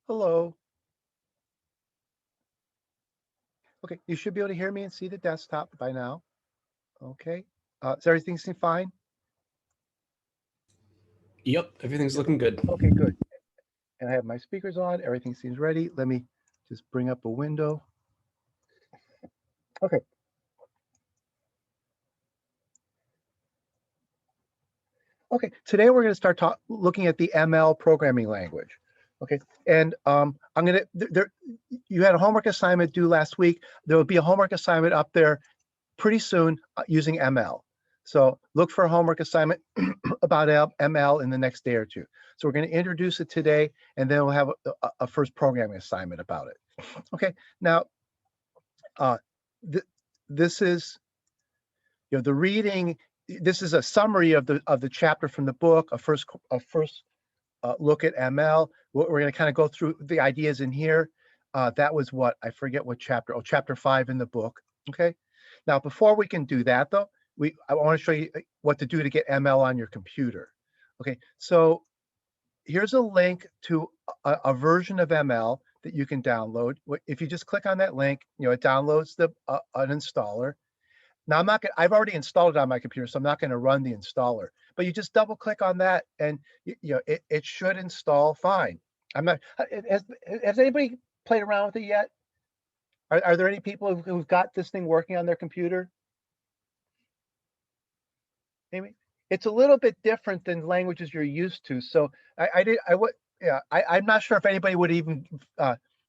Hello. Okay, you should be able to hear me and see the desktop by now. Okay. Does everything seem fine? Yep, everything's Yep. looking good. Okay, good. And I have my speakers on. Everything seems ready. Let me just bring up a window. Okay. Okay. Today we're going to start looking at the ML programming language. Okay. And I'm going to, you had a homework assignment due last week. There will be a homework assignment up there pretty soon using ML. So look for a homework assignment about ML in the next day or two. So we're going to introduce it today, and then we'll have a first programming assignment about it. Okay, now this is the reading. This is a summary of the chapter from the book. A first look at ML. We're going to kind of go through the ideas in here. That was what I forget what chapter. Oh, chapter 5 in the book. Okay. Now, before we can do that, though, I want to show you what to do to get ML on your computer. Okay. So here's a link to a version of ML that you can download. If you just click on that link, it downloads an installer. Now I've already installed it on my computer, so I'm not going to run the installer. But you just double click on that, and it should install fine. I'm not. Has anybody played around with it yet? Are there any people who've got this thing working on their computer? Maybe it's a little bit different than languages you're used to. So I'm not sure if anybody would even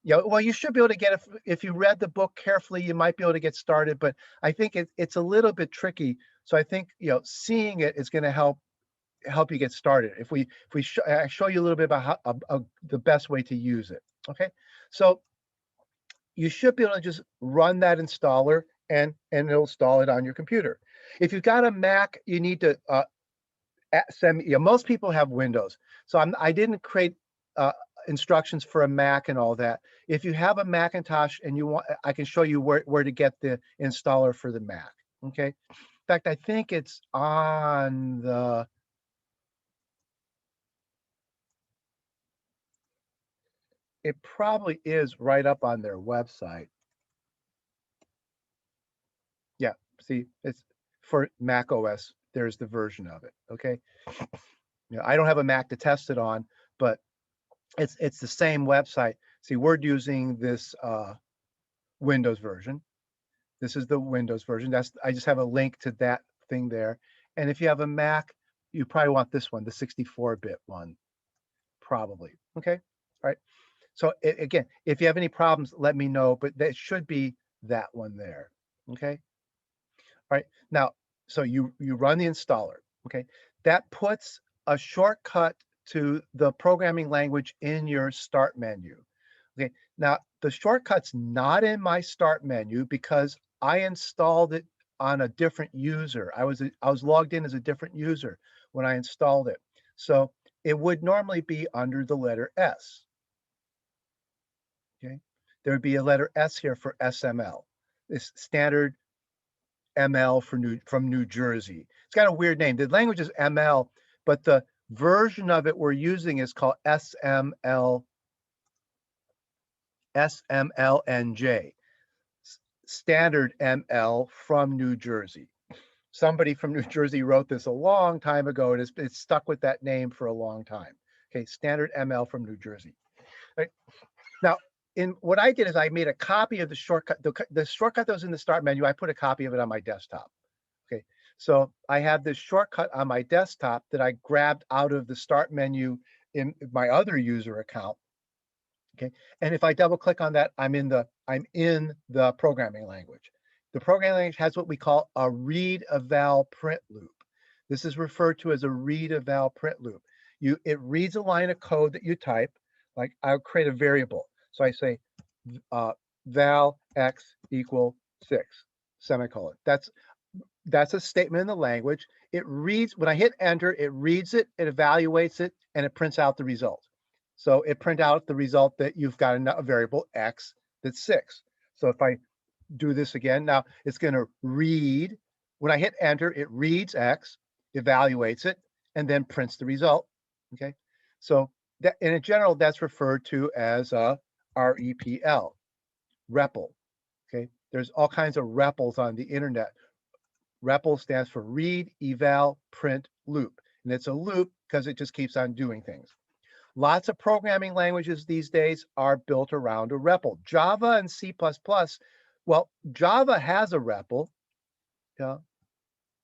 well, you should be able to get if you read the book carefully, you might be able to get started, but I think it's a little bit tricky. So I think seeing it is going to help you get started. If we I show you a little bit about how the best way to use it. Okay, so you should be able to just run that installer and it'll install it on your computer. If you've got a Mac, you need to send me. Most people have Windows, so I didn't create instructions for a Mac and all that. If you have a Macintosh and you want, I can show you where to get the installer for the Mac. Okay. In fact, I think it's on the. It probably is right up on their website. Yeah. See, it's for Mac OS. There's the version of it. Okay. I don't have a Mac to test it on, but it's the same website. See, we're using this Windows version. This is the Windows version. I just have a link to that thing there. And if you have a Mac, you probably want this one, the 64-bit one, probably. Okay. All right. So again, if you have any problems, let me know, but that should be that one there. Okay. All right. Now, so you run the installer. Okay. That puts a shortcut to the programming language in your start menu. Okay. Now, the shortcut's not in my start menu because I installed it on a different user. I was logged in as a different user when I installed it. So it would normally be under the letter S. Okay. There would be a letter S here for SML. This standard ML from New Jersey. It's got a weird name. The language is ML, but the version of it we're using is called SMLNJ, standard ML from New Jersey. Somebody from New Jersey wrote this a long time ago, and it's stuck with that name for a long time. Okay, standard ML from New Jersey. Right. Now, what I did is I made a copy of the shortcut. The shortcut that was in the start menu, I put a copy of it on my desktop. Okay, so I have this shortcut on my desktop that I grabbed out of the start menu in my other user account. Okay, and if I double click on that, I'm in the programming language. The programming language has what we call a read eval print loop. This is referred to as a read eval print loop. It reads a line of code that you type. Like I'll create a variable. So I say val x equal 6 semicolon. That's a statement in the language. It reads, when I hit enter, it reads it, it evaluates it, and it prints out the result. So it print out the result that you've got a variable x that's 6. So if I do this again, now it's going to read. When I hit enter, it reads x, evaluates it, and then prints the result. Okay. So that in general, that's referred to as a REPL, REPL. Okay, there's all kinds of REPLs on the internet. REPL stands for read, eval, print, loop. And it's a loop because it just keeps on doing things. Lots of programming languages these days are built around a REPL. Java and C++, well, Java has a REPL. Yeah.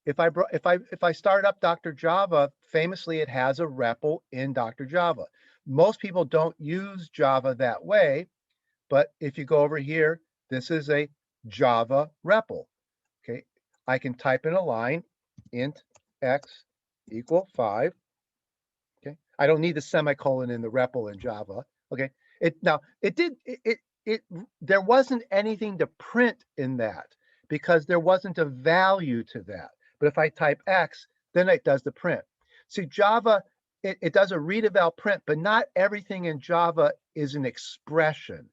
If I start up Dr. Java, famously it has a REPL in Dr. Java. Most people don't use Java that way, but if you go over here, this is a Java REPL. Okay, I can type in a line, int x equal 5. Okay, I don't need the semicolon in the REPL in Java. Okay, there wasn't anything to print in that because there wasn't a value to that. But if I type x, then it does the print. See, Java, it does a read, eval, print, but not everything in Java is an expression.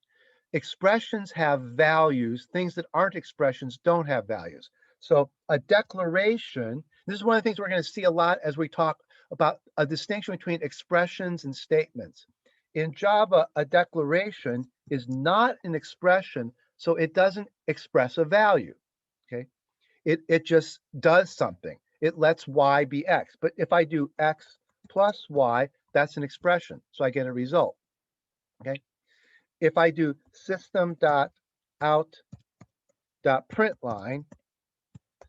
Expressions have values. Things that aren't expressions don't have values. So a declaration, this is one of the things we're going to see a lot as we talk about a distinction between expressions and statements. In Java, a declaration is not an expression, so it doesn't express a value. Okay, it just does something. It lets y be x. But if I do x plus y, that's an expression, so I get a result. Okay, if I do system.out.println,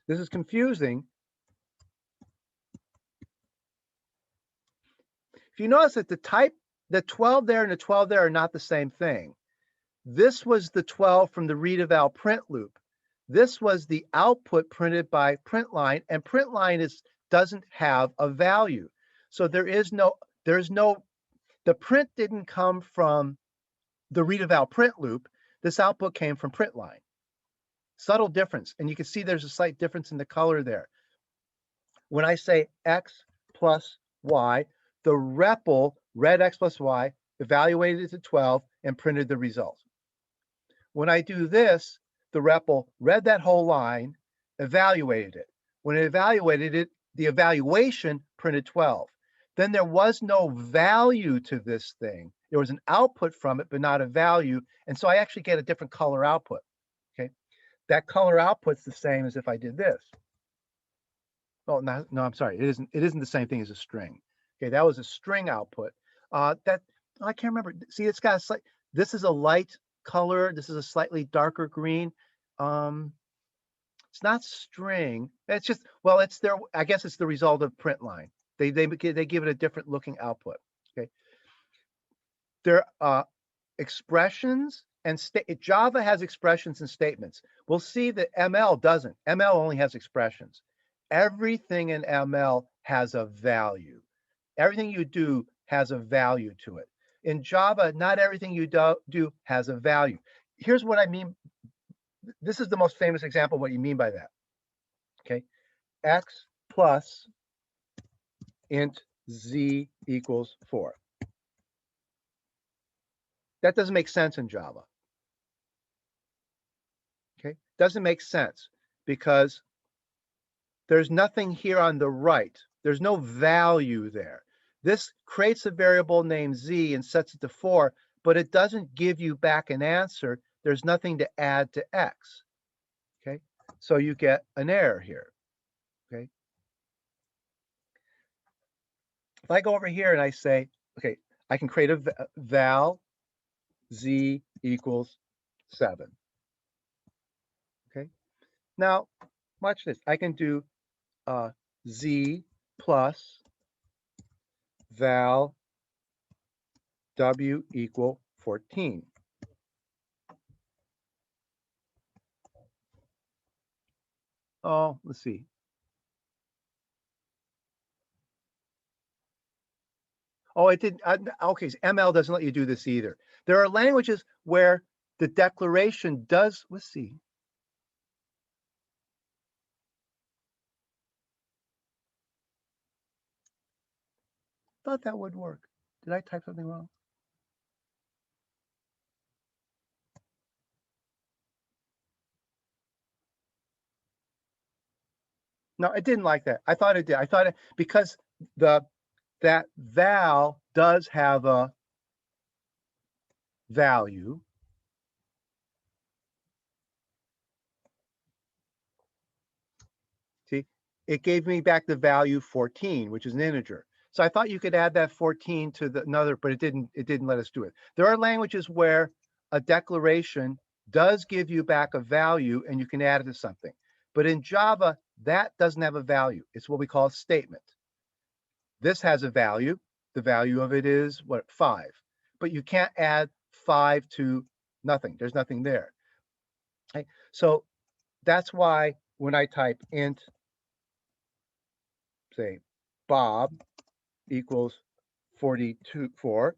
this is confusing. If you notice that the 12 there and the 12 there are not the same thing. This was the 12 from the read, eval, print loop. This was the output printed by println, and println doesn't have a value. So the print didn't come from the read, eval, print loop. This output came from println. Subtle difference, and you can see there's a slight difference in the color there. When I say x plus y, the REPL read x plus y, evaluated it to 12, and printed the result. When I do this, the REPL read that whole line, evaluated it. When it evaluated it, the evaluation printed 12. Then there was no value to this thing. There was an output from it, but not a value. And so I actually get a different color output. Okay, that color output's the same as if I did this. Oh, no, I'm sorry. It isn't the same thing as a string. Okay, that was a string output. I can't remember. See, it's got a slight, this is a light color. This is a slightly darker green. It's not string. It's just, well, I guess it's the result of println. They give it a different looking output. Okay. There are expressions and Java has expressions and statements. We'll see that ML doesn't. ML only has expressions. Everything in ML has a value. Everything you do has a value to it. In Java, not everything you do has a value. Here's what I mean. This is the most famous example of what you mean by that. Okay, x plus int z equals 4. That doesn't make sense in Java. Okay, doesn't make sense because there's nothing here on the right. There's no value there. This creates a variable named z and sets it to 4, but it doesn't give you back an answer. There's nothing to add to x. Okay, so you get an error here. Okay, if I go over here and I say, okay, I can create a val z equals 7. Okay, now watch this. I can do z plus val w equal 14. Oh, let's see. Oh, it didn't. Okay, so ML doesn't let you do this either. There are languages where the declaration does. Let's see. Thought that would work. Did I type something wrong? No, it didn't like that. I thought it did. I thought it because that val does have a value. See, it gave me back the value 14, which is an integer. So I thought you could add that 14 to the another, but it didn't let us do it. There are languages where a declaration does give you back a value and you can add it to something. But in Java, that doesn't have a value. It's what we call a statement. This has a value. The value of it is what, 5. But you can't add 5 to nothing. There's nothing there. Okay? So that's why when I type int, say, Bob equals 4,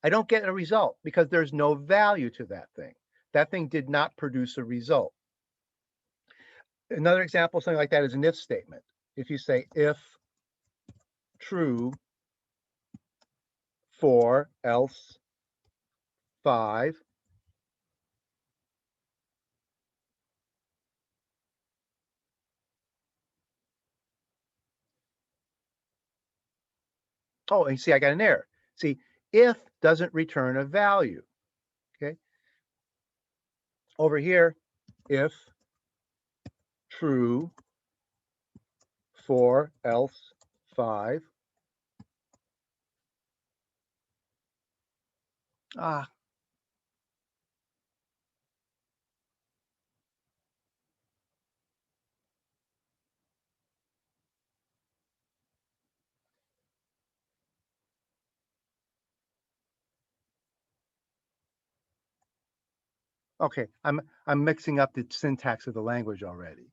I don't get a result because there's no value to that thing. That thing did not produce a result. Another example, something like that, is an if statement. If you say if true 4, else 5, oh, and you see, I got an error. See, if doesn't return a value. Okay. Over here, if true 4, else 5. Ah, okay. I'm mixing up the syntax of the language already.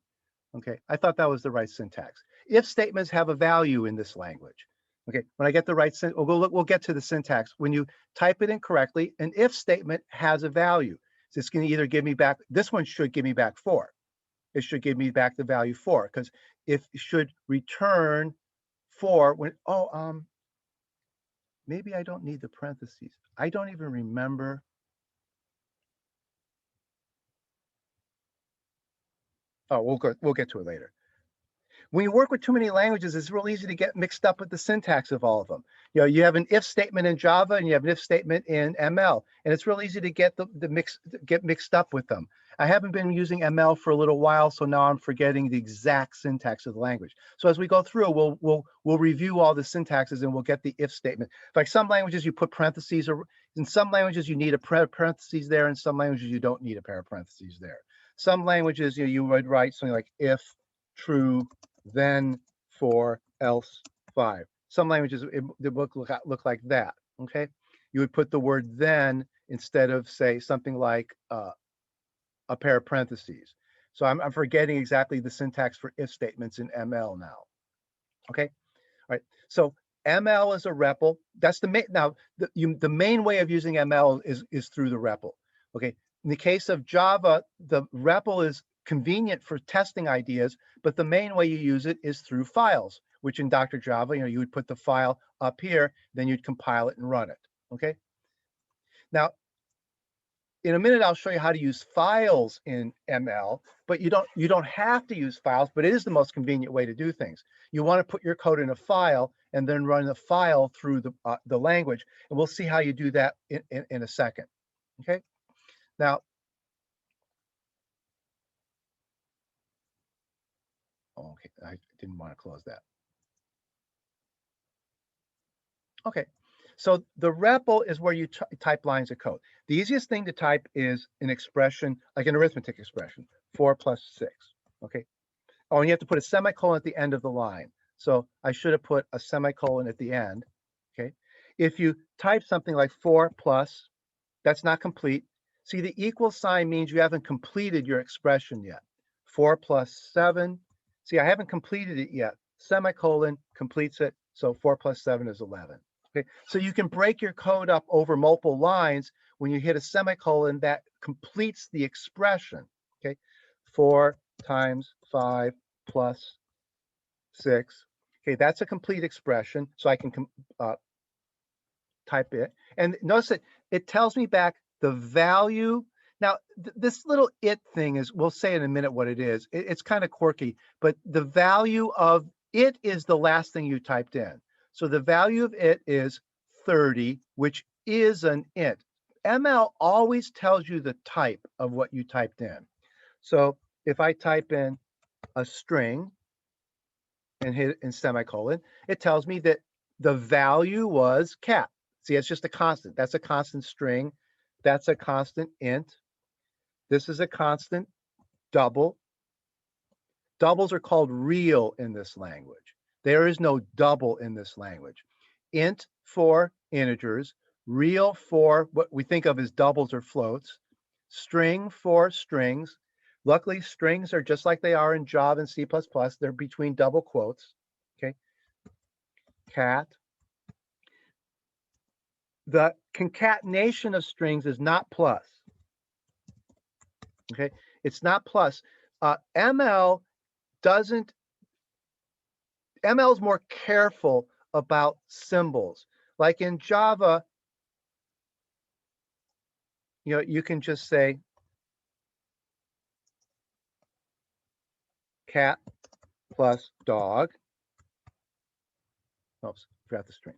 Okay, I thought that was the right syntax. If statements have a value in this language. Okay, when I get the right, we'll get to the syntax. When you type it in correctly, an if statement has a value. So it's going to either give me back, this one should give me back 4. It should give me back the value 4 because if it should return 4 when, maybe I don't need the parentheses. I don't even remember. Oh, we'll get to it later. When you work with too many languages, it's real easy to get mixed up with the syntax of all of them. You know, you have an if statement in Java and you have an if statement in ML, and it's real easy to get get mixed up with them. I haven't been using ML for a little while, so now I'm forgetting the exact syntax of the language. So as we go through, we'll review all the syntaxes and we'll get the if statement. Like some languages, you put parentheses, or in some languages you need a parentheses there, and some languages you don't need a pair of parentheses there. Some languages, you would write something like if true then 4, else 5. Some languages the book look like that. Okay, you would put the word then instead of, say, something like a pair of parentheses. So I'm forgetting exactly the syntax for if statements in ML now. Okay, all right. So ML is a REPL. That's the main. Now the main way of using ML is through the REPL. Okay. In the case of Java, the REPL is convenient for testing ideas, but the main way you use it is through files, which in Dr. Java, you would put the file up here, then you'd compile it and run it. Okay. Now, in a minute, I'll show you how to use files in ML, but you don't have to use files, but it is the most convenient way to do things. You want to put your code in a file and then run the file through the language, and we'll see how you do that in a second. Okay. Now, okay, I didn't want to close that. Okay, so the REPL is where you type lines of code. The easiest thing to type is an expression, like an arithmetic expression, 4 plus 6. Okay. Oh, and you have to put a semicolon at the end of the line. So I should have put a semicolon at the end. Okay. If you type something like 4 plus, that's not complete. See, the equal sign means you haven't completed your expression yet. 4 plus 7. See, I haven't completed it yet. Semicolon completes it. So 4 plus 7 is 11. Okay. So you can break your code up over multiple lines. When you hit a semicolon, that completes the expression. Okay. 4 times 5 plus 6. Okay, that's a complete expression. So I can type it. And notice that it tells me back the value. Now, this little it thing is, we'll say in a minute what it is. It's kind of quirky, but the value of it is the last thing you typed in. So the value of it is 30, which is an int. ML always tells you the type of what you typed in. So if I type in a string and hit in semicolon, it tells me that the value was cat. See, it's just a constant. That's a constant string. That's a constant int. This is a constant double. Doubles are called real in this language. There is no double in this language. Int for integers, real for what we think of as doubles or floats, string for strings. Luckily, strings are just like they are in Java and C++. They're between double quotes. Okay. Cat. The concatenation of strings is not plus. Okay. It's not plus. ML is more careful about symbols. Like in Java, you can just say cat plus dog. Oops, forgot the string.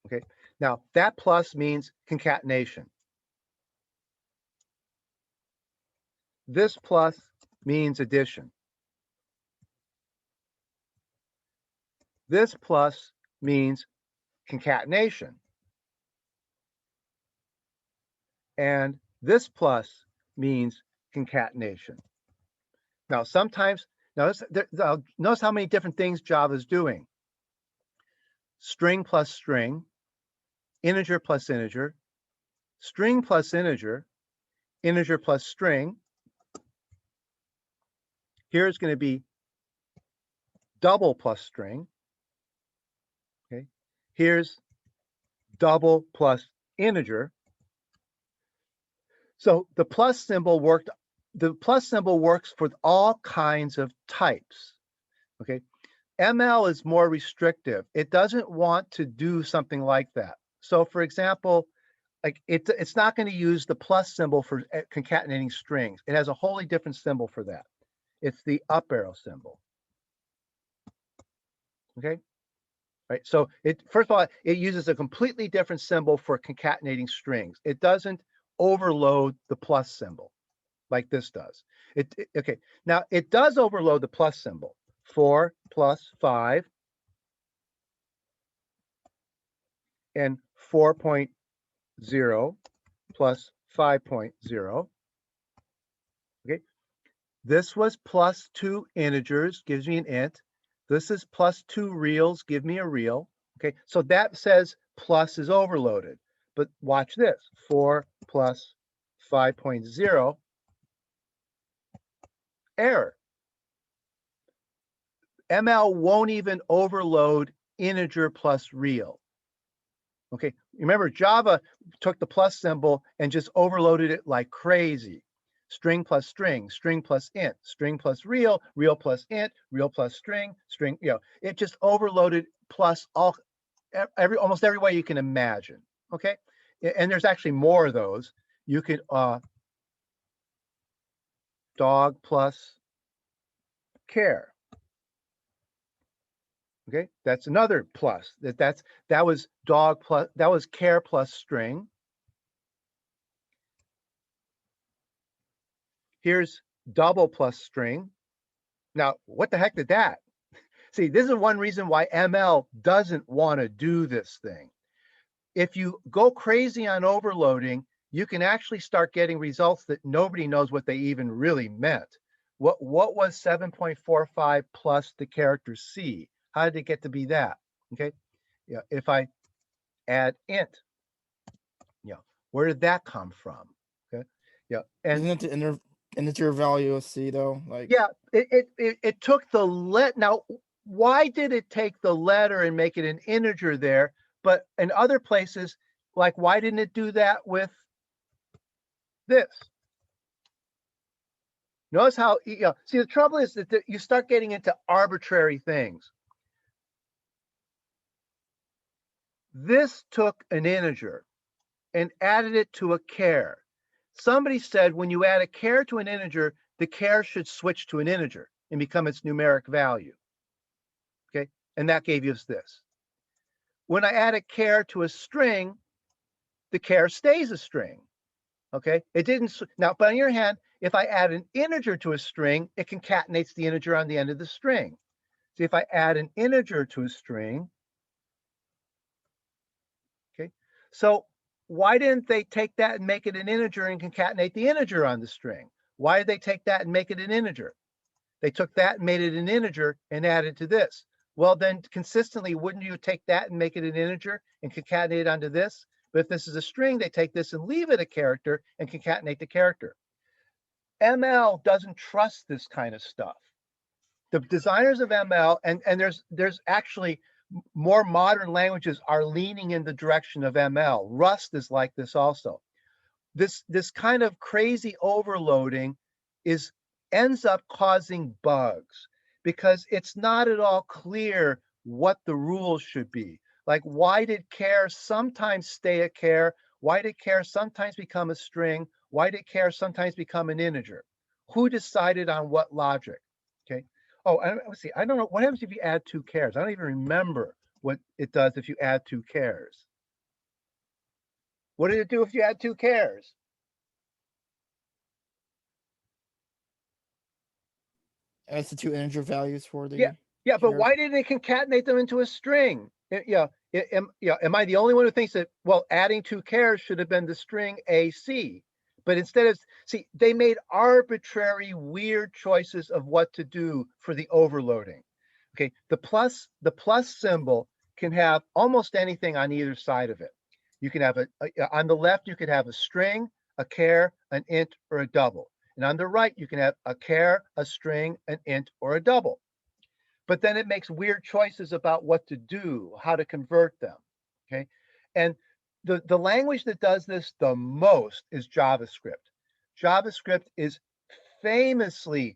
Okay, now that plus means concatenation. This plus means addition. This plus means concatenation. And this plus means concatenation. Now, sometimes, notice how many different things Java is doing. String plus string, integer plus integer, string plus integer, integer plus string. Here's going to be double plus string. Okay. Here's double plus integer. So the plus symbol works for all kinds of types. Okay. ML is more restrictive. It doesn't want to do something like that. So for example, like it's not going to use the plus symbol for concatenating strings. It has a wholly different symbol for that. It's the up arrow symbol. Okay. Right. So first of all, it uses a completely different symbol for concatenating strings. It doesn't overload the plus symbol like this does. Okay. Now it does overload the plus symbol. 4 plus 5 and 4.0 plus 5.0. Okay. This was plus 2 integers, gives me an int. This is plus 2 reals, give me a real. Okay, so that says plus is overloaded. But watch this, 4 plus 5.0, error. ML won't even overload integer plus real. Okay, remember Java took the plus symbol and just overloaded it like crazy. String plus string, string plus int, string plus real, real plus int, real plus string, string, it just overloaded plus almost every way you can imagine. Okay, and there's actually more of those. You could dog plus care. Okay, that's another plus. That was dog plus, that was care plus string. Here's double plus string. Now, what the heck did that? See, this is one reason why ML doesn't want to do this thing. If you go crazy on overloading, you can actually start getting results that nobody knows what they even really meant. What was 7.45 plus the character C? How did it get to be that? Okay, yeah. If I add int, where did that come from? Okay, yeah. And isn't it the integer value of C though? Like, yeah, it took the now. Why did it take the letter and make it an integer there? But in other places, like why didn't it do that with this? Notice how, see, the trouble is that you start getting into arbitrary things. This took an integer and added it to a char. Somebody said when you add a char to an integer, the char should switch to an integer and become its numeric value. Okay, and that gave us this. when I add a char to a string, the char stays a string. Okay, it didn't. Now, but on your hand, if I add an integer to a string, it concatenates the integer on the end of the string. See, if I add an integer to a string, okay, so why didn't they take that and make it an integer and concatenate the integer on the string? Why did they take that and make it an integer? They took that and made it an integer and added to this. Well, then consistently, wouldn't you take that and make it an integer and concatenate it onto this? But if this is a string, they take this and leave it a character and concatenate the character. ML doesn't trust this kind of stuff. The designers of ML, and there's actually more modern languages are leaning in the direction of ML. Rust is like this also. This kind of crazy overloading ends up causing bugs because it's not at all clear what the rules should be. Like, why did char sometimes stay a char? Why did char sometimes become a string? Why did char sometimes become an integer? Who decided on what logic? Okay. Oh, let's see. I don't know what happens if you add two chars. I don't even remember what it does if you add two chars. What did it do if you add two chars? Adds the two integer values for the Yeah, but char. why didn't it concatenate them into a string? Am I the only one who thinks that, well, adding two chars should have been the string AC? But instead of, see, they made arbitrary, weird choices of what to do for the overloading. Okay, the plus symbol can have almost anything on either side of it. You can have on the left, you could have a string, a char, an int, or a double. And on the right, you can have a char, a string, an int, or a double. But then it makes weird choices about what to do, how to convert them. Okay. And the language that does this the most is JavaScript. JavaScript is famously,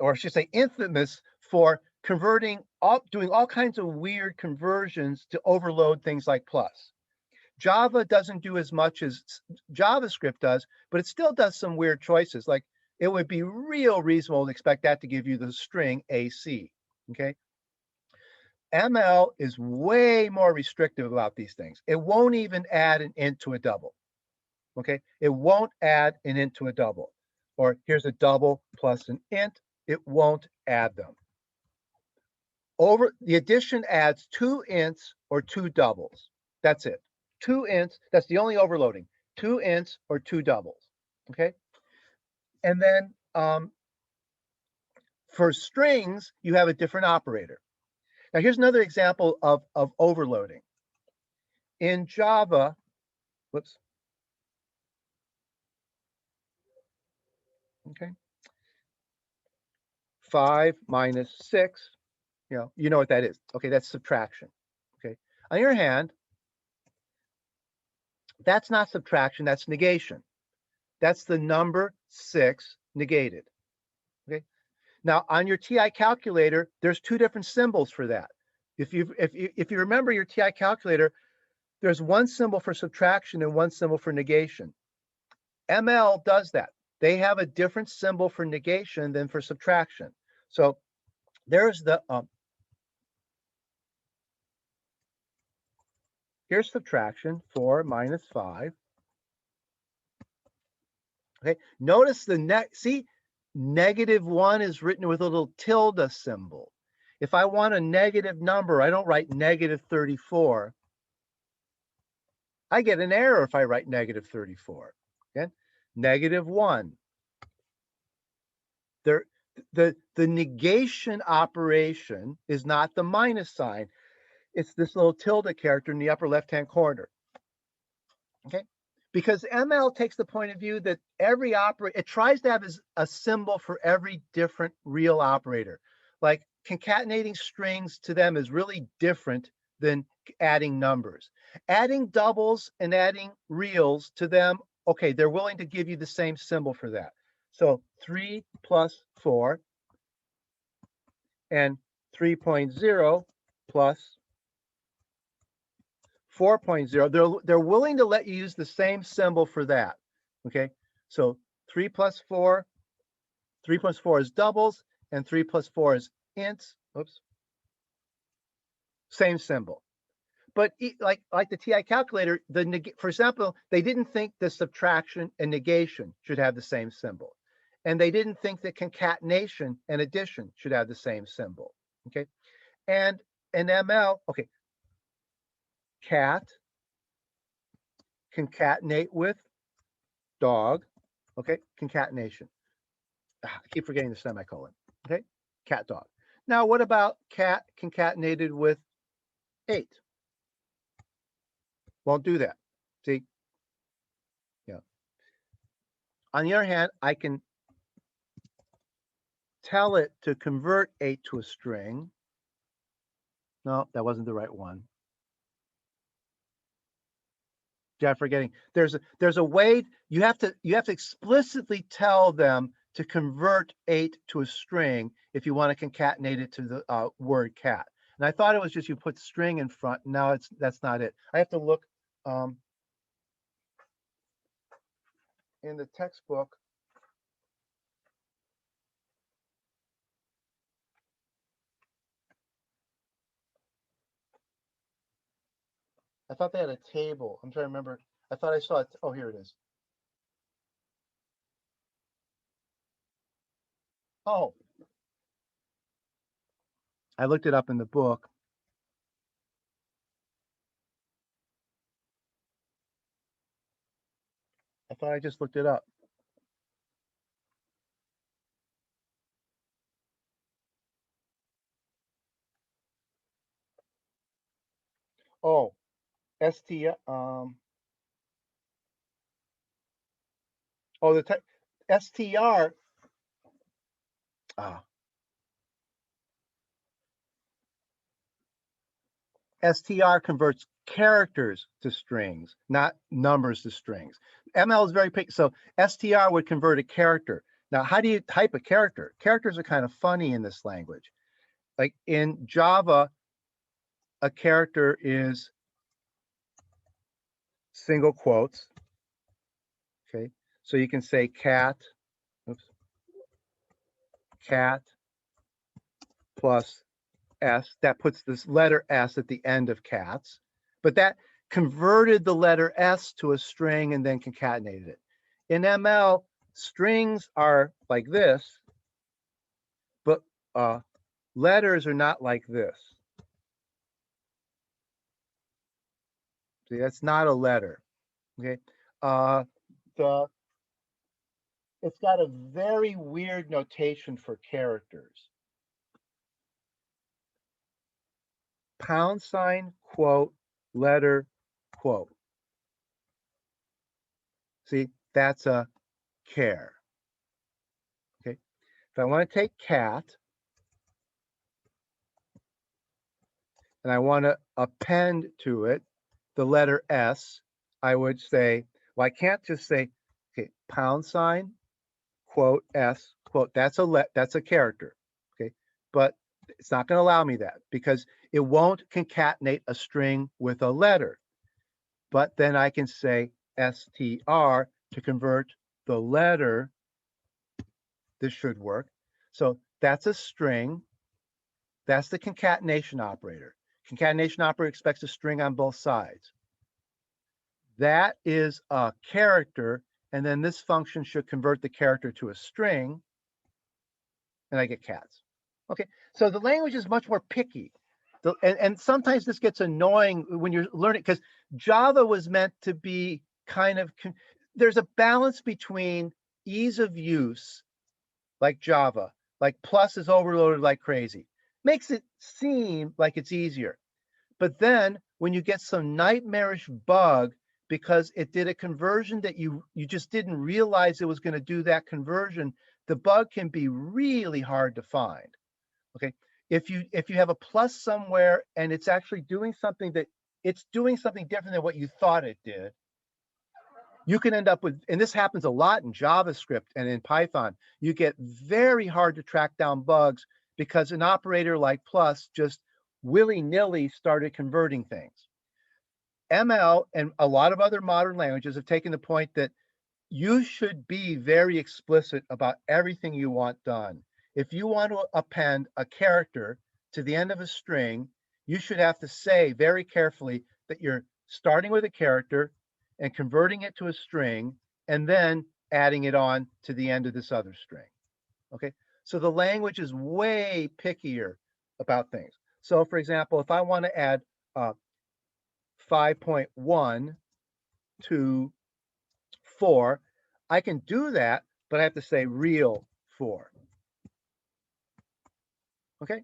or I should say infamous, for doing all kinds of weird conversions to overload things like plus. Java doesn't do as much as JavaScript does, but it still does some weird choices. Like, it would be real reasonable to expect that to give you the string AC. Okay. ML is way more restrictive about these things. It won't even add an int to a double. Okay. It won't add an int to a double. Or here's a double plus an int. It won't add them. The addition adds two ints or two doubles. That's it. Two ints. That's the only overloading. Two ints or two doubles. Okay. And then for strings, you have a different operator. Now, here's another example of overloading. In Java, whoops. Okay. 5 minus 6, you know what that is. Okay, that's subtraction. Okay. On your hand, that's not subtraction, that's negation. That's the number 6 negated. Okay. Now, on your TI calculator, there's two different symbols for that. If you remember your TI calculator, there's one symbol for subtraction and one symbol for negation. ML does that. They have a different symbol for negation than for subtraction. So there's here's subtraction, 4 minus 5. Okay, notice see, -1 is written with a little tilde symbol. If I want a negative number, I don't write -34. I get an error if I write -34. Okay, -1. The negation operation is not the minus sign. It's this little tilde character in the upper left-hand corner. Okay, because ML takes the point of view that every operator, it tries to have a symbol for every different real operator. Like, concatenating strings to them is really different than adding numbers. Adding doubles and adding reals to them, okay, they're willing to give you the same symbol for that. So 3 plus 4 and 3.0 plus 4.0, they're willing to let you use the same symbol for that. Okay, so 3 plus 4 is doubles, and 3 plus 4 is ints. Oops. Same symbol. But like the TI calculator, for example, they didn't think the subtraction and negation should have the same symbol. And they didn't think that concatenation and addition should have the same symbol. Okay. And in ML, okay, cat, concatenate with dog. Okay, concatenation. I keep forgetting the semicolon. Okay, cat, dog. Now, what about cat concatenated with 8? Won't do that. See? Yeah. On the other hand, I can tell it to convert 8 to a string. No, that wasn't the right one. Yeah, forgetting. There's a way you have to explicitly tell them to convert 8 to a string if you want to concatenate it to the word cat. And I thought it was just you put string in front. Now that's not it. I have to look in the textbook. I thought they had a table. I'm trying to remember. I thought I saw it. Oh, here it is. Oh, I looked it up in the book. I thought I just looked it up. Oh, ST. Oh, the STR. STR converts characters to strings, not numbers to strings. ML is very picky. So STR would convert a character. Now, how do you type a character? Characters are kind of funny in this language. Like in Java, a character is single quotes. Okay. So you can say cat, oops, cat plus S. That puts this letter S at the end of cats. But that converted the letter S to a string and then concatenated it. In ML, strings are like this, but letters are not like this. See, that's not a letter. Okay. It's got a very weird notation for characters. £, quote, letter, quote. See, that's a char. Okay. If I want to take cat and I want to append to it the letter S, I would say, well, I can't just say, okay, £, quote, S, quote. That's a character. Okay. But it's not going to allow me that because it won't concatenate a string with a letter. But then I can say STR to convert the letter. This should work. So that's a string. That's the concatenation operator. Concatenation operator expects a string on both sides. That is a character, and then this function should convert the character to a string, and I get cats. Okay, so the language is much more picky. And sometimes this gets annoying when you're learning, because Java was meant to be kind of, there's a balance between ease of use, like Java, like plus is overloaded like crazy. Makes it seem like it's easier. But then when you get some nightmarish bug because it did a conversion that you just didn't realize it was going to do that conversion, the bug can be really hard to find. Okay. If you have a plus somewhere and it's actually doing something different than what you thought it did, you can end up with, and this happens a lot in JavaScript and in Python, you get very hard to track down bugs because an operator like plus just willy-nilly started converting things. ML and a lot of other modern languages have taken the point that you should be very explicit about everything you want done. If you want to append a character to the end of a string, you should have to say very carefully that you're starting with a character and converting it to a string and then adding it on to the end of this other string. Okay, so the language is way pickier about things. So for example, if I want to add 5.1 to 4, I can do that, but I have to say real 4. Okay.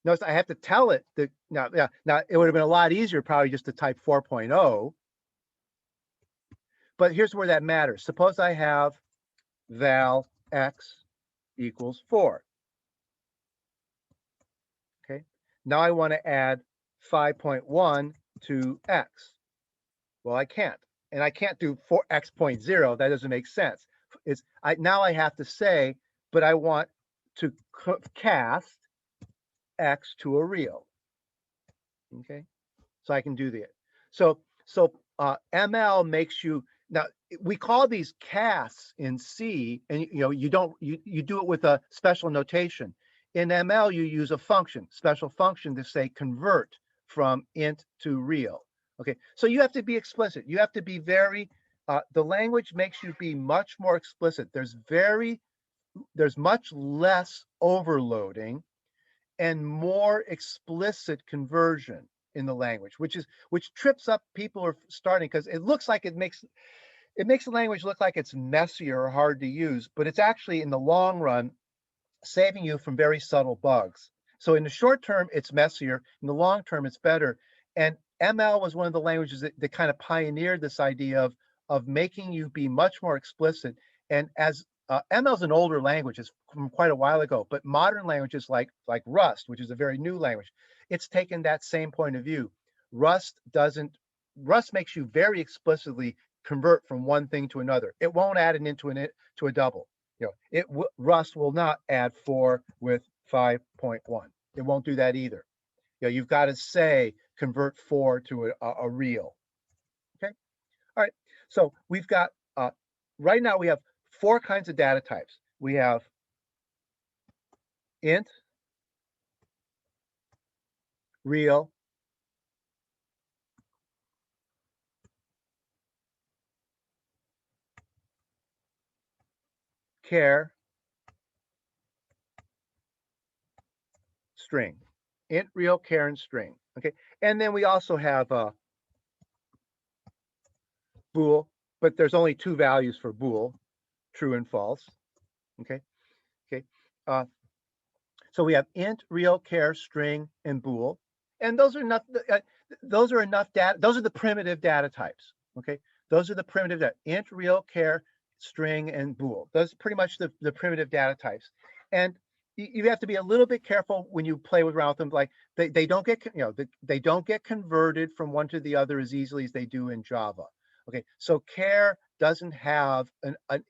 Notice I have to tell it that now it would have been a lot easier probably just to type 4.0. But here's where that matters. Suppose I have val x equals 4. Okay. Now I want to add 5.1 to x. Well, I can't. And I can't do 4x.0. That doesn't make sense. Now I have to say, but I want to cast x to a real. Okay. So I can do that. So ML makes you, now we call these casts in C, and you do it with a special notation. In ML, you use a function, special function to say convert from int to real. Okay, so you have to be explicit. You have to be very, the language makes you be much more explicit. There's much less overloading and more explicit conversion in the language, which trips up people who are starting, because it looks like it makes the language look like it's messy or hard to use, but it's actually in the long run saving you from very subtle bugs. So in the short term, it's messier. In the long term, it's better. And ML was one of the languages that kind of pioneered this idea of making you be much more explicit. And as ML is an older language, it's from quite a while ago, but modern languages like Rust, which is a very new language, it's taken that same point of view. Rust makes you very explicitly convert from one thing to another. It won't add an int to a double. Rust will not add 4 with 5.1. It won't do that either. You've got to say convert 4 to a real. Okay. All right. So we've got right now we have 4 kinds of data types. We have int, real, char, string. Int, real, char, and string. Okay. And then we also have bool, but there's only 2 values for bool, true and false. Okay. Okay. So we have int, real, char, string, and bool, and those are enough. Those are enough data. Those are the primitive data types. Okay, those are the primitive data. Int, real, char, string, and bool. Those are pretty much the primitive data types. And you have to be a little bit careful when you play around with them. Like they don't get they don't get converted from one to the other as easily as they do in Java. Okay, so char doesn't have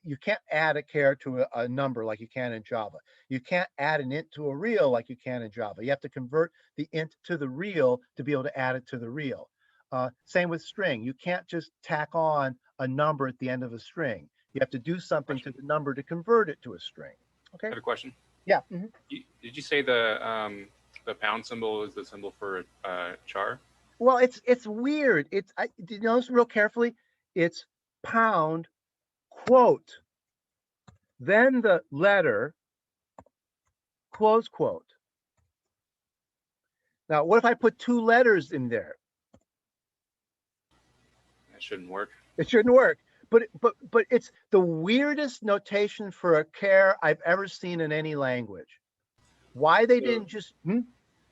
you can't add a char to a number like you can in Java. You can't add an int to a real like you can in Java. You have to convert the int to the real to be able to add it to the real. Same with string. You can't just tack on a number at the end of a string. You have to do something to the number to convert it to a string. Okay. I have a question. Yeah. Did you say the pound symbol is the symbol for char? Well, it's weird. Did you notice real carefully? It's pound, quote, then the letter, close quote. Now, what if I put 2 letters in there? That shouldn't work. It shouldn't work. But it's the weirdest notation for a char I've ever seen in any language. Why they didn't just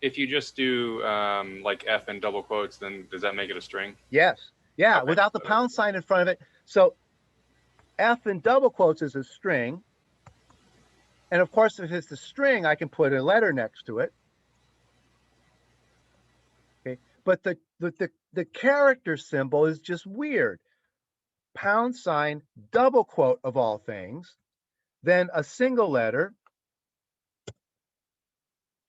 If you just do like F in double quotes, then does that make it a string? Yes. Yeah, Okay. without the pound sign in front of it. So F in double quotes is a string. And of course, if it's a string, I can put a letter next to it. Okay. But the character symbol is just weird. Pound sign, double quote of all things, then a single letter,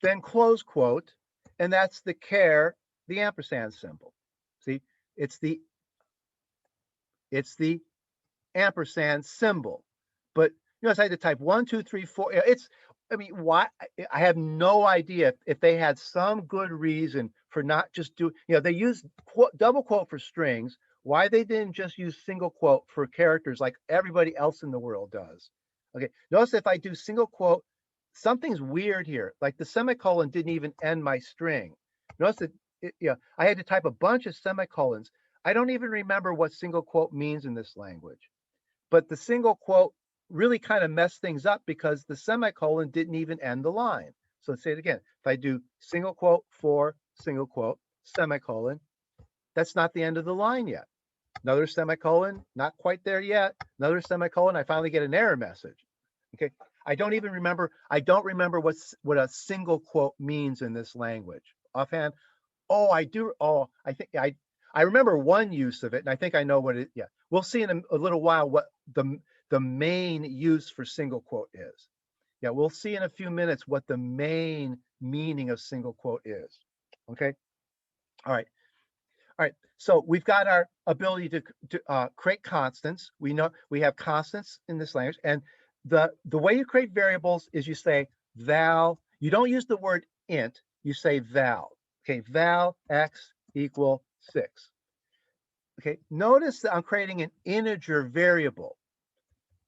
then close quote, and that's the char, the ampersand symbol. See, it's the ampersand symbol. But I had to type 1, 2, 3, 4. I mean, why? I have no idea if they had some good reason for not just doing, they use double quote for strings, why they didn't just use single quote for characters like everybody else in the world does. Okay, notice if I do single quote, something's weird here. Like the semicolon didn't even end my string. Notice that, I had to type a bunch of semicolons. I don't even remember what single quote means in this language. But the single quote really kind of messed things up because the semicolon didn't even end the line. So let's say it again. If I do single quote for single quote, semicolon, that's not the end of the line yet. Another semicolon, not quite there yet. Another semicolon, I finally get an error message. Okay. I don't remember what a single quote means in this language. Offhand, oh, I do. Oh, I think I remember one use of it, and I think I know what it. Yeah, we'll see in a little while what the main use for single quote is. Yeah, we'll see in a few minutes what the main meaning of single quote is. Okay. All right. All right. So we've got our ability to create constants. We know we have constants in this language, and the way you create variables is you say val. You don't use the word int. You say val. Okay, val x equal 6. Okay, notice that I'm creating an integer variable.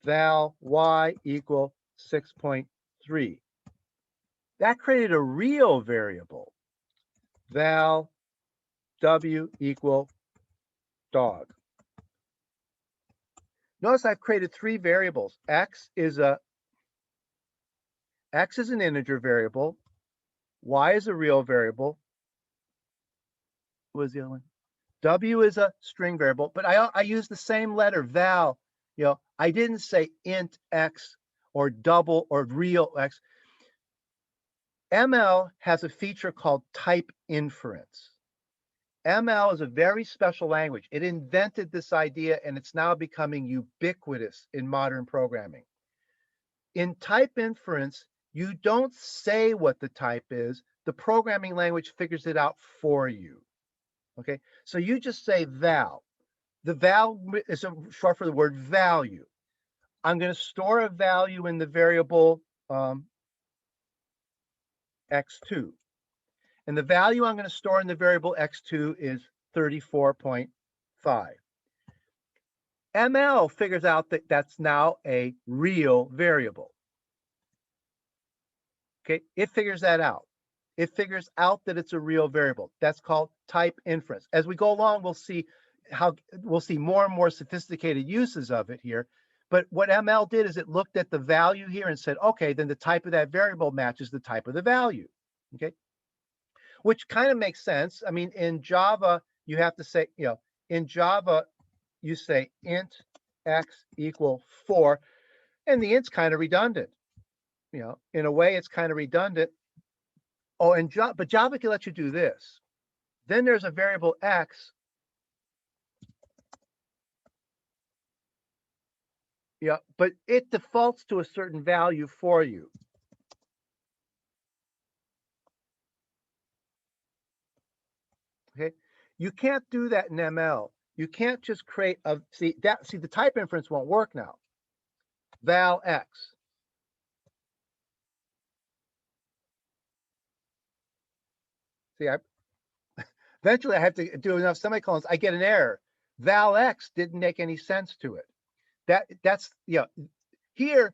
Val y equal 6.3. That created a real variable. Val w equal dog. Notice I've created 3 variables. X is an integer variable. Y is a real variable. What was the other one? W is a string variable, but I use the same letter, val. I didn't say int x or double or real x. ML has a feature called type inference. ML is a very special language. It invented this idea, and it's now becoming ubiquitous in modern programming. In type inference, you don't say what the type is. The programming language figures it out for you. Okay, so you just say val. The val is short for the word value. I'm going to store a value in the variable x2. And the value I'm going to store in the variable x2 is 34.5. ML figures out that that's now a real variable. Okay, it figures that out. It figures out that it's a real variable. That's called type inference. As we go along, we'll see more and more sophisticated uses of it here. But what ML did is it looked at the value here and said, okay, then the type of that variable matches the type of the value. Okay, which kind of makes sense. I mean, in Java, you have to say, in Java, you say int x equal 4, and the int's kind of redundant. In a way, it's kind of redundant. Oh, but Java can let you do this. Then there's a variable x. Yeah, but it defaults to a certain value for you. Okay, you can't do that in ML. You can't just create see the type inference won't work now. Val x. See, eventually I have to do enough semicolons. I get an error. Val x didn't make any sense to it. That's here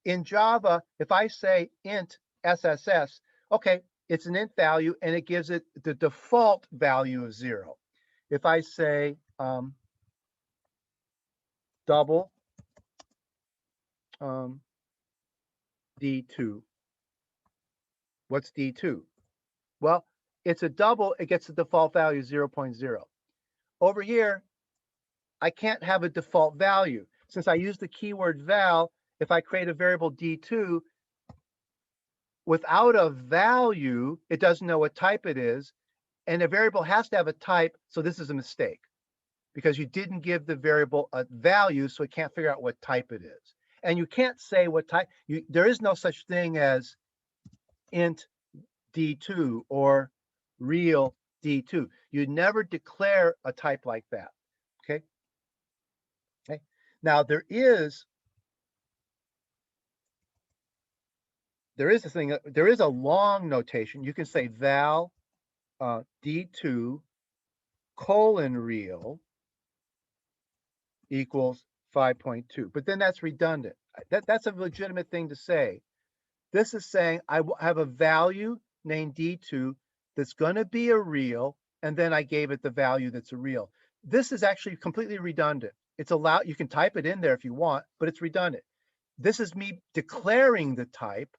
in Java, if I say int SSS, okay, it's an int value and it gives it the default value of 0. If I say double D2, what's D2? Well, it's a double, it gets the default value 0.0. Over here, I can't have a default value. Since I use the keyword val, if I create a variable D2, without a value, it doesn't know what type it is. And a variable has to have a type, so this is a mistake because you didn't give the variable a value, so it can't figure out what type it is. And you can't say what type, there is no such thing as int D2 or real D2. You never declare a type like that, okay? Now there is there is a thing, there is a long notation. You can say val D2 colon real equals 5.2, but then that's redundant. That's a legitimate thing to say. This is saying I have a value named D2 that's going to be a real, and then I gave it the value that's a real. This is actually completely redundant. It's allowed, you can type it in there if you want, but it's redundant. This is me declaring the type,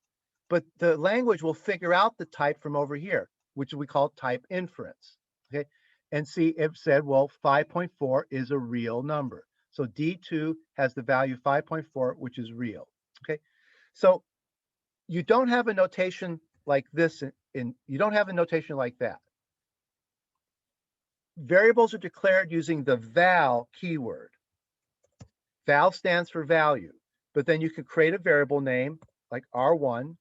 but the language will figure out the type from over here, which we call type inference. Okay, and see, it said, well, 5.4 is a real number. So D2 has the value 5.4, which is real. Okay, so you don't have a notation like this you don't have a notation like that. Variables are declared using the val keyword. Val stands for value, but then you can create a variable name like R1.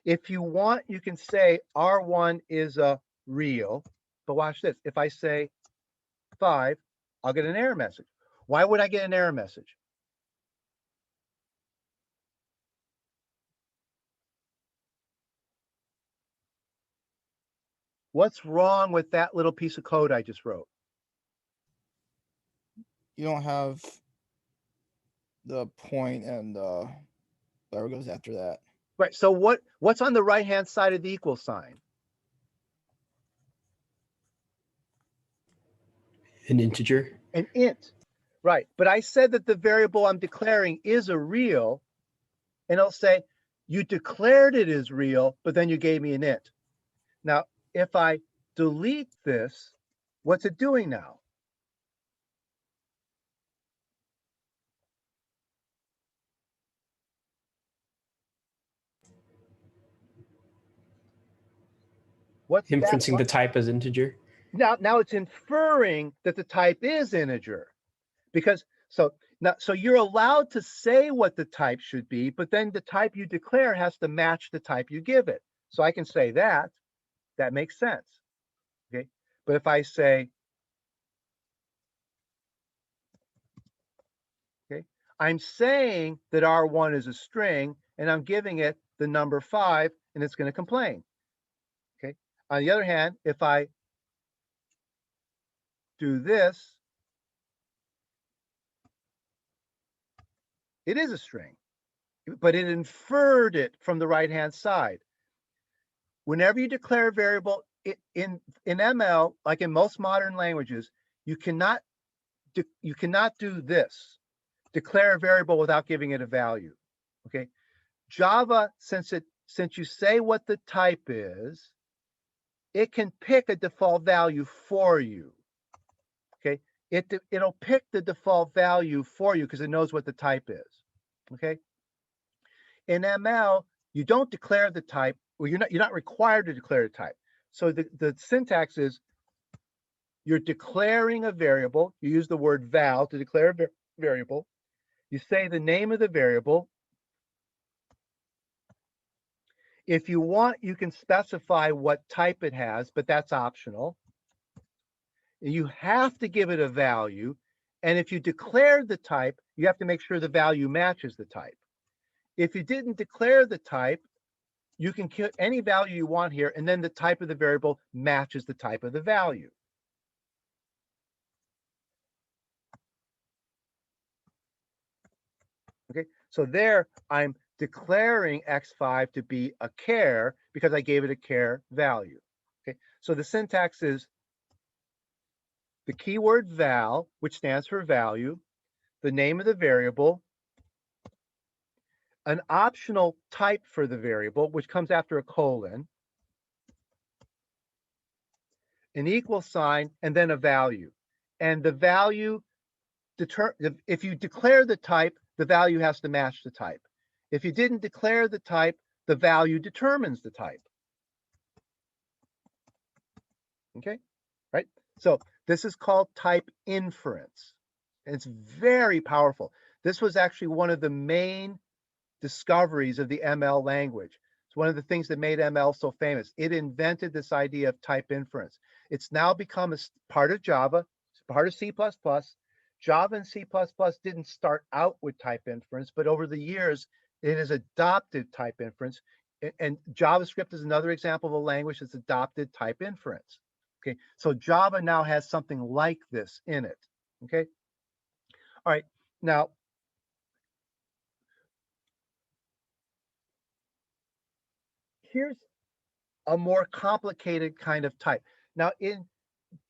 If you want, you can say R1 is a real, but watch this. If I say 5, I'll get an error message. Why would I get an error message? What's wrong with that little piece of code I just wrote? You don't have the point and whatever goes after that. Right. So what's on the right-hand side of the equal sign? An integer. An int. Right. But I said that the variable I'm declaring is a real, and it'll say, you declared it as real, but then you gave me an int. Now, if I delete this, what's it doing now? What's Inferencing that? the type as integer. Now it's inferring that the type is integer, because so you're allowed to say what the type should be, but then the type you declare has to match the type you give it. So I can say that makes sense. Okay, but if I say, okay, I'm saying that R1 is a string and I'm giving it the number 5, and it's going to complain. Okay. On the other hand, if I do this, it is a string, but it inferred it from the right-hand side. Whenever you declare a variable in ML, like in most modern languages, you cannot do this, declare a variable without giving it a value. Okay. Java, since you say what the type is, it can pick a default value for you. Okay. It'll pick the default value for you because it knows what the type is. Okay. In ML, you don't declare the type. Well, you're not required to declare a type. So the syntax is, you're declaring a variable. You use the word val to declare a variable. You say the name of the variable. If you want, you can specify what type it has, but that's optional. You have to give it a value. And if you declare the type, you have to make sure the value matches the type. If you didn't declare the type, you can put any value you want here, and then the type of the variable matches the type of the value. Okay, so there I'm declaring x5 to be a char because I gave it a char value. Okay, so the syntax is the keyword val, which stands for value, the name of the variable, an optional type for the variable, which comes after a colon, an equal sign, and then a value. And the value, if you declare the type, the value has to match the type. If you didn't declare the type, the value determines the type. Okay, right? So this is called type inference. And it's very powerful. This was actually one of the main discoveries of the ML language. It's one of the things that made ML so famous. It invented this idea of type inference. It's now become a part of Java, it's part of C++. Java and C++ didn't start out with type inference, but over the years, it has adopted type inference. And JavaScript is another example of a language that's adopted type inference. Okay, so Java now has something like this in it. Okay, all right, now here's a more complicated kind of type. Now in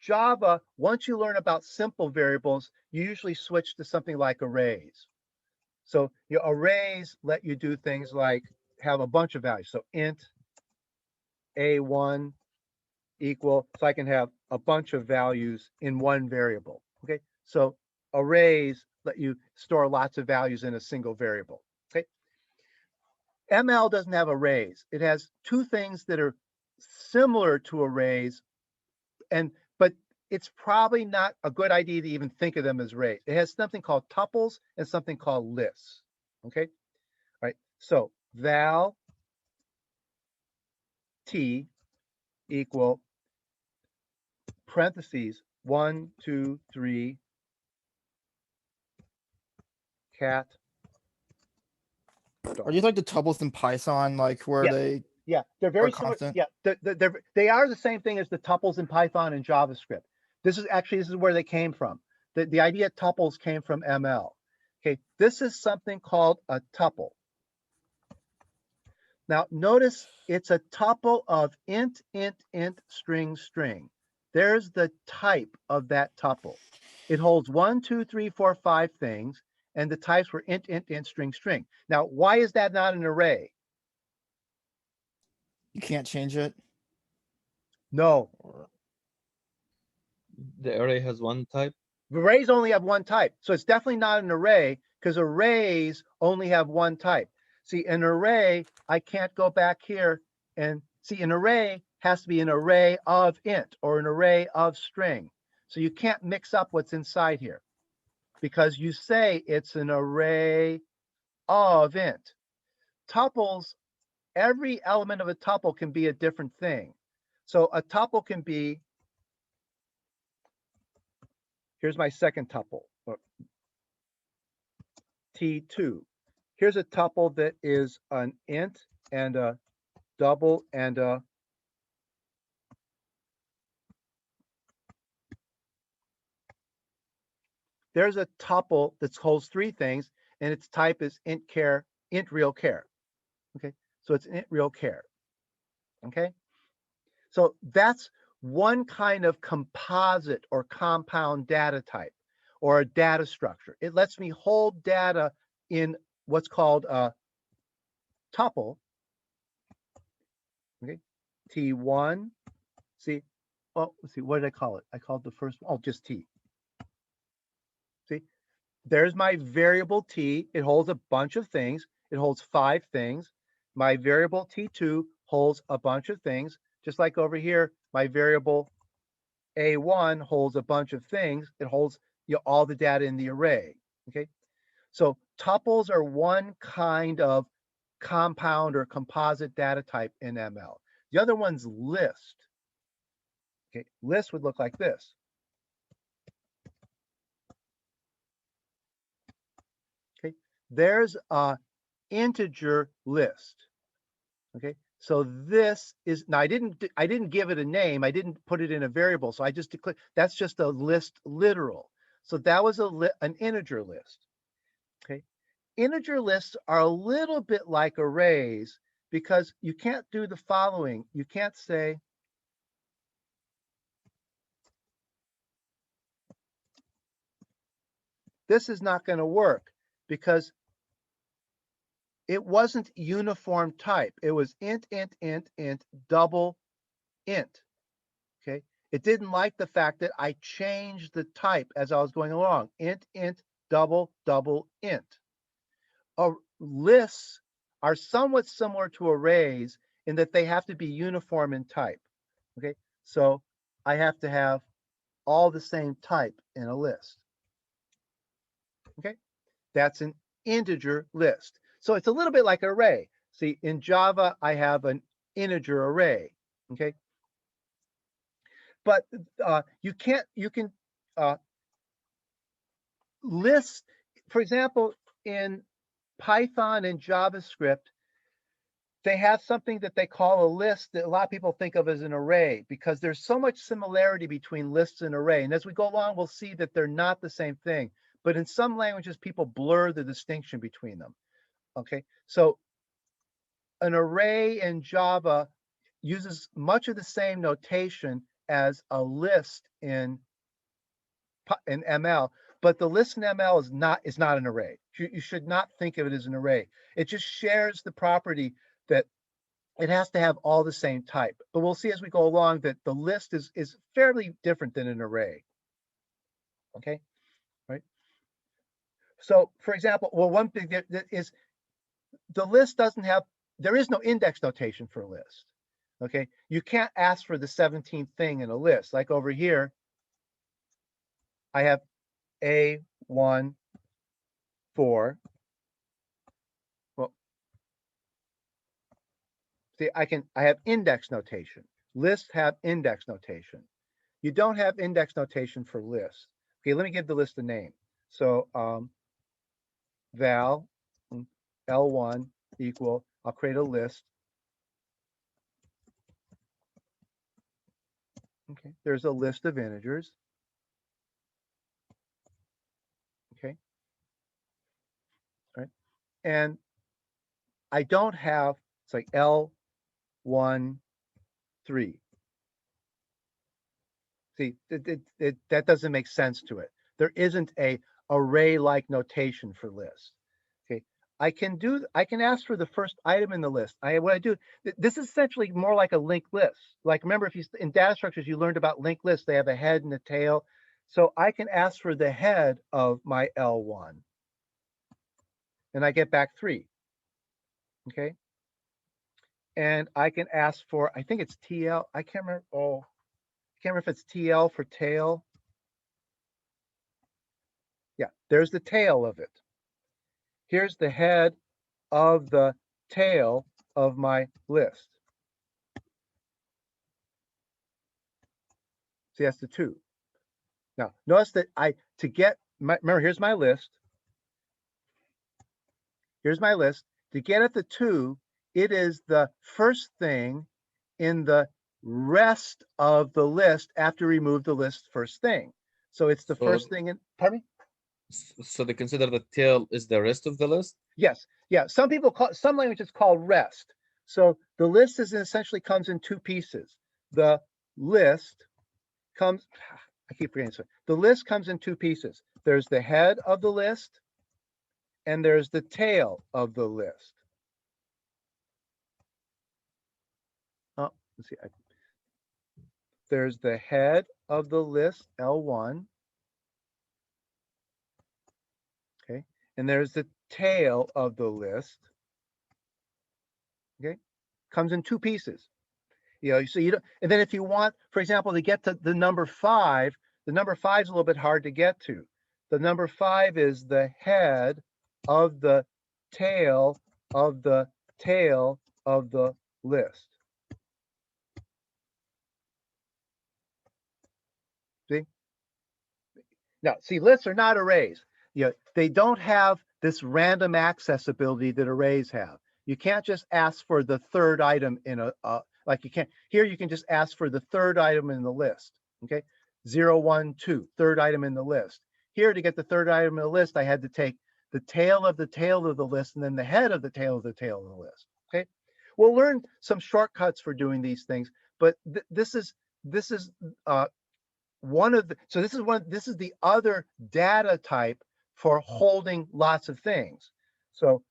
Java, once you learn about simple variables, you usually switch to something like arrays. So your arrays let you do things like have a bunch of values. So int a1 equal, so I can have a bunch of values in one variable. Okay, so arrays let you store lots of values in a single variable. Okay, ML doesn't have arrays. It has two things that are similar to arrays, but it's probably not a good idea to even think of them as arrays. It has something called tuples and something called lists. Okay, all right, so val t equal parentheses 1, 2, 3 cat. Are these like the tuples in Python, like where Yes. they Yeah, they're very are similar. constant? Yeah, they are the same thing as the tuples in Python and JavaScript. This is where they came from. The idea of tuples came from ML. Okay, this is something called a tuple. Now notice it's a tuple of int, string, string. There's the type of that tuple. It holds 1, 2, 3, 4, 5 things, and the types were int, string, string. Now, why is that not an array? You can't change it. No, The array has one type. arrays only have one type. So it's definitely not an array because arrays only have one type. See, an array, I can't go back here and see an array has to be an array of int or an array of string. So you can't mix up what's inside here because you say it's an array of int. Tuples, every element of a tuple can be a different thing. So a tuple can be, here's my second tuple, T2. Here's a tuple that is an int and a double and a there's a tuple that holds three things and its type is int real char. Okay, so it's int real char. Okay, so that's one kind of composite or compound data type or a data structure. It lets me hold data in what's called a tuple. Okay, T1. See, oh, let's see, what did I call it? I called the first one, oh, just T. See, there's my variable T. It holds a bunch of things. It holds 5 things. My variable T2 holds a bunch of things. Just like over here, my variable A1 holds a bunch of things. It holds all the data in the array. Okay, so tuples are one kind of compound or composite data type in ML. The other one's list. Okay, list would look like this. Okay, there's a integer list. Okay, so this is, now I didn't give it a name. I didn't put it in a variable. So I just declared, that's just a list literal. So that was an integer list. Okay, integer lists are a little bit like arrays because you can't do the following. You can't say, this is not going to work because it wasn't uniform type. It was int, double int. Okay. It didn't like the fact that I changed the type as I was going along. Int, double int. Lists are somewhat similar to arrays in that they have to be uniform in type. Okay. So I have to have all the same type in a list. Okay. That's an integer list. So it's a little bit like an array. See, in Java, I have an integer array. Okay. But you can list, for example, in Python and JavaScript, they have something that they call a list that a lot of people think of as an array, because there's so much similarity between lists and array. And as we go along, we'll see that they're not the same thing. But in some languages, people blur the distinction between them. Okay, so an array in Java uses much of the same notation as a list in ML, but the list in ML is not an array. You should not think of it as an array. It just shares the property that it has to have all the same type. But we'll see as we go along that the list is fairly different than an array. Okay, right? So for example, well, one thing that is the list doesn't have, there is no index notation for a list. Okay, you can't ask for the 17th thing in a list. Like over here, I have A1, 4. Well, see, I have index notation. Lists have index notation. You don't have index notation for lists. Okay, let me give the list a name. So val L1 equal, I'll create a list. Okay, there's a list of integers. Okay, all right, and I don't have, it's like L1, 3. See, that doesn't make sense to it. There isn't a array-like notation for lists. Okay, I can ask for the first item in the list. This is essentially more like a linked list. Like, remember, if you in data structures you learned about linked lists, they have a head and a tail. So I can ask for the head of my L1, and I get back 3. Okay, and I can ask for, I think it's TL. I can't remember. Oh, I can't remember if it's TL for tail. Yeah, there's the tail of it. Here's the head of the tail of my list. See, that's the 2. Now, notice that remember, here's my list. Here's my list. To get at the 2, it is the first thing in the rest of the list after remove the list first thing. So it's the first thing in, pardon me? So they consider the tail is the rest of the list? Yes. Yeah. Some languages call rest. So the list essentially comes in 2 pieces. The list comes, I keep forgetting this. The list comes in 2 pieces. There's the head of the list and there's the tail of the list. Oh, let's see. There's the head of the list, L1. Okay. And there's the tail of the list. Okay. Comes in 2 pieces. You know, so you don't, and then if you want, for example, to get to the number 5, the number 5 is a little bit hard to get to. The number 5 is the head of the tail of the tail of the list. See? Now, see, lists are not arrays. You know, they don't have this random access ability that arrays have. You can't just ask for the 3rd item in like you can't, here you can just ask for the 3rd item in the list, okay? 0, 1, 2, 3rd item in the list. Here, to get the 3rd item in the list, I had to take the tail of the list and then the head of the tail of the list, okay? We'll learn some shortcuts for doing these things, but this is one of the, so this is the other data type for holding lots of things. So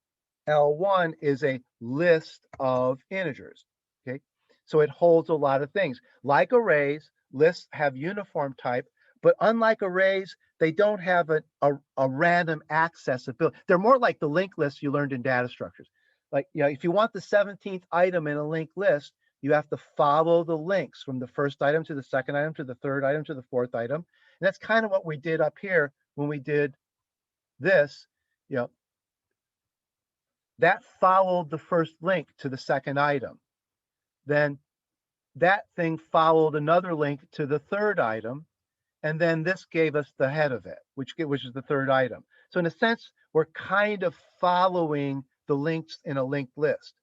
L1 is a list of integers, okay? So it holds a lot of things. Like arrays, lists have uniform type, but unlike arrays, they don't have a random access ability. They're more like the linked lists you learned in data structures. Like, you know, if you want the 17th item in a linked list, you have to follow the links from the 1st item to the 2nd item to the 3rd item to the 4th item. And that's kind of what we did up here when we did this. You know, that followed the 1st link to the 2nd item. Then that thing followed another link to the 3rd item. And then this gave us the head of it, which is the 3rd item. So in a sense, we're kind of following the links in a linked list.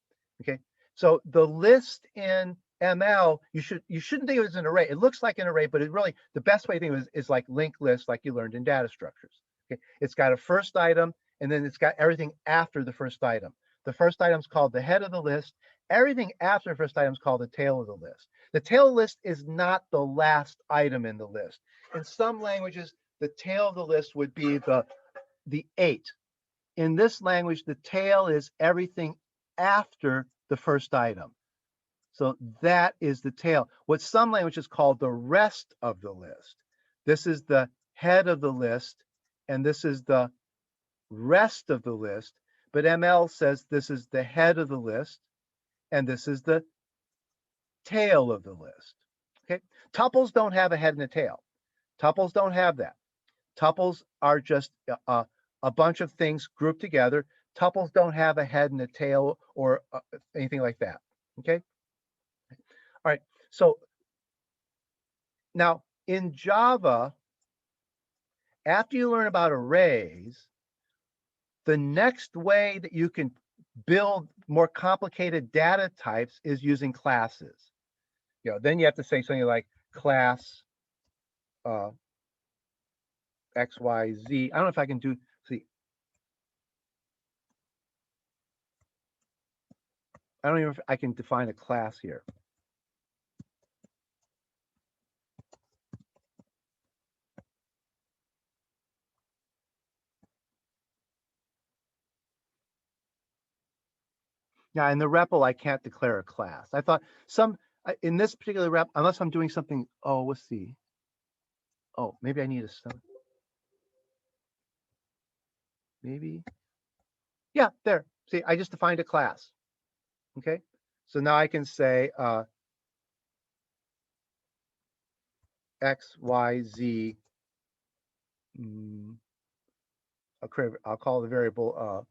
Okay. So the list in ML, you shouldn't think of it as an array. It looks like an array, but it really, the best way to think of it is like linked list, like you learned in data structures. Okay, it's got a first item, and then it's got everything after the first item. The first item is called the head of the list. Everything after the first item is called the tail of the list. The tail of the list is not the last item in the list. In some languages, the tail of the list would be the 8. In this language, the tail is everything after the first item. So that is the tail. What some languages call the rest of the list. This is the head of the list, and this is the rest of the list. But ML says this is the head of the list, and this is the tail of the list. Okay, tuples don't have a head and a tail. Tuples don't have that. Tuples are just a bunch of things grouped together. Tuples don't have a head and a tail or anything like that. Okay. All right. So now in Java, after you learn about arrays, the next way that you can build more complicated data types is using classes. Then you have to say something like class X, Y, Z. I don't know if I can do, see. I don't even know if I can define a class here. Now in the REPL, I can't declare a class. I thought in this particular rep, unless I'm doing something, oh, let's see. Oh, maybe I need a sum. Maybe. Yeah, there. See, I just defined a class. Okay. So now I can say X, Y, Z. I'll call the variable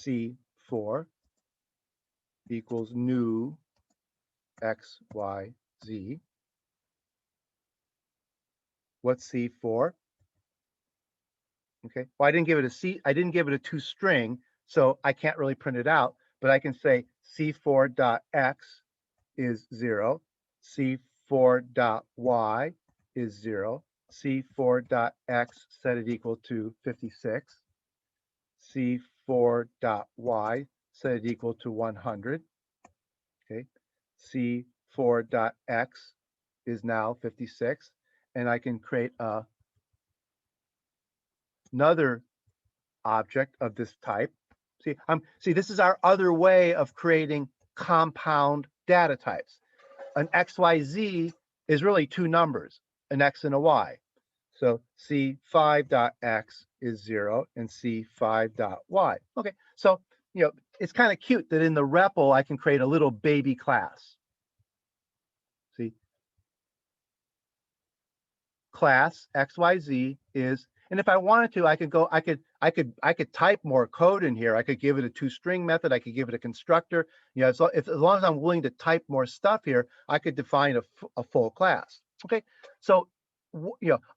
C4 equals new X, Y, Z. What's C4? Okay, well, I didn't give it a toString, so I can't really print it out, but I can say C4.x is 0, C4.y is 0, C4.x set it equal to 56, C4.y set it equal to 100. Okay, C4.x is now 56, and I can create another object of this type. See, this is our other way of creating compound data types. An XYZ is really two numbers, an X and a Y. So C5.x is 0 and C5.y. Okay, so it's kind of cute that in the REPL I can create a little baby class. See, class XYZ is, and if I wanted to, I could type more code in here. I could give it a toString method. I could give it a constructor. So as long as I'm willing to type more stuff here, I could define a full class. Okay, so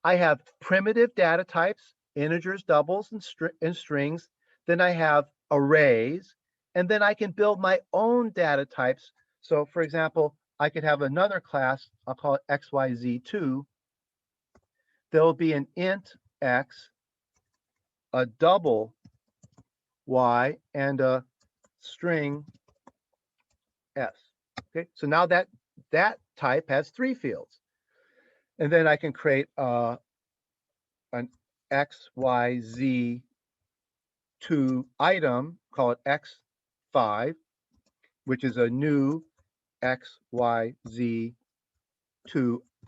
I have primitive data types, integers, doubles, and strings. Then I have arrays, and then I can build my own data types. So for example, I could have another class. I'll call it XYZ2. There'll be an int X, a double Y, and a string S. Okay, so now that type has 3 fields. And then I can create an XYZ2 item, call it X5, which is a new XYZ2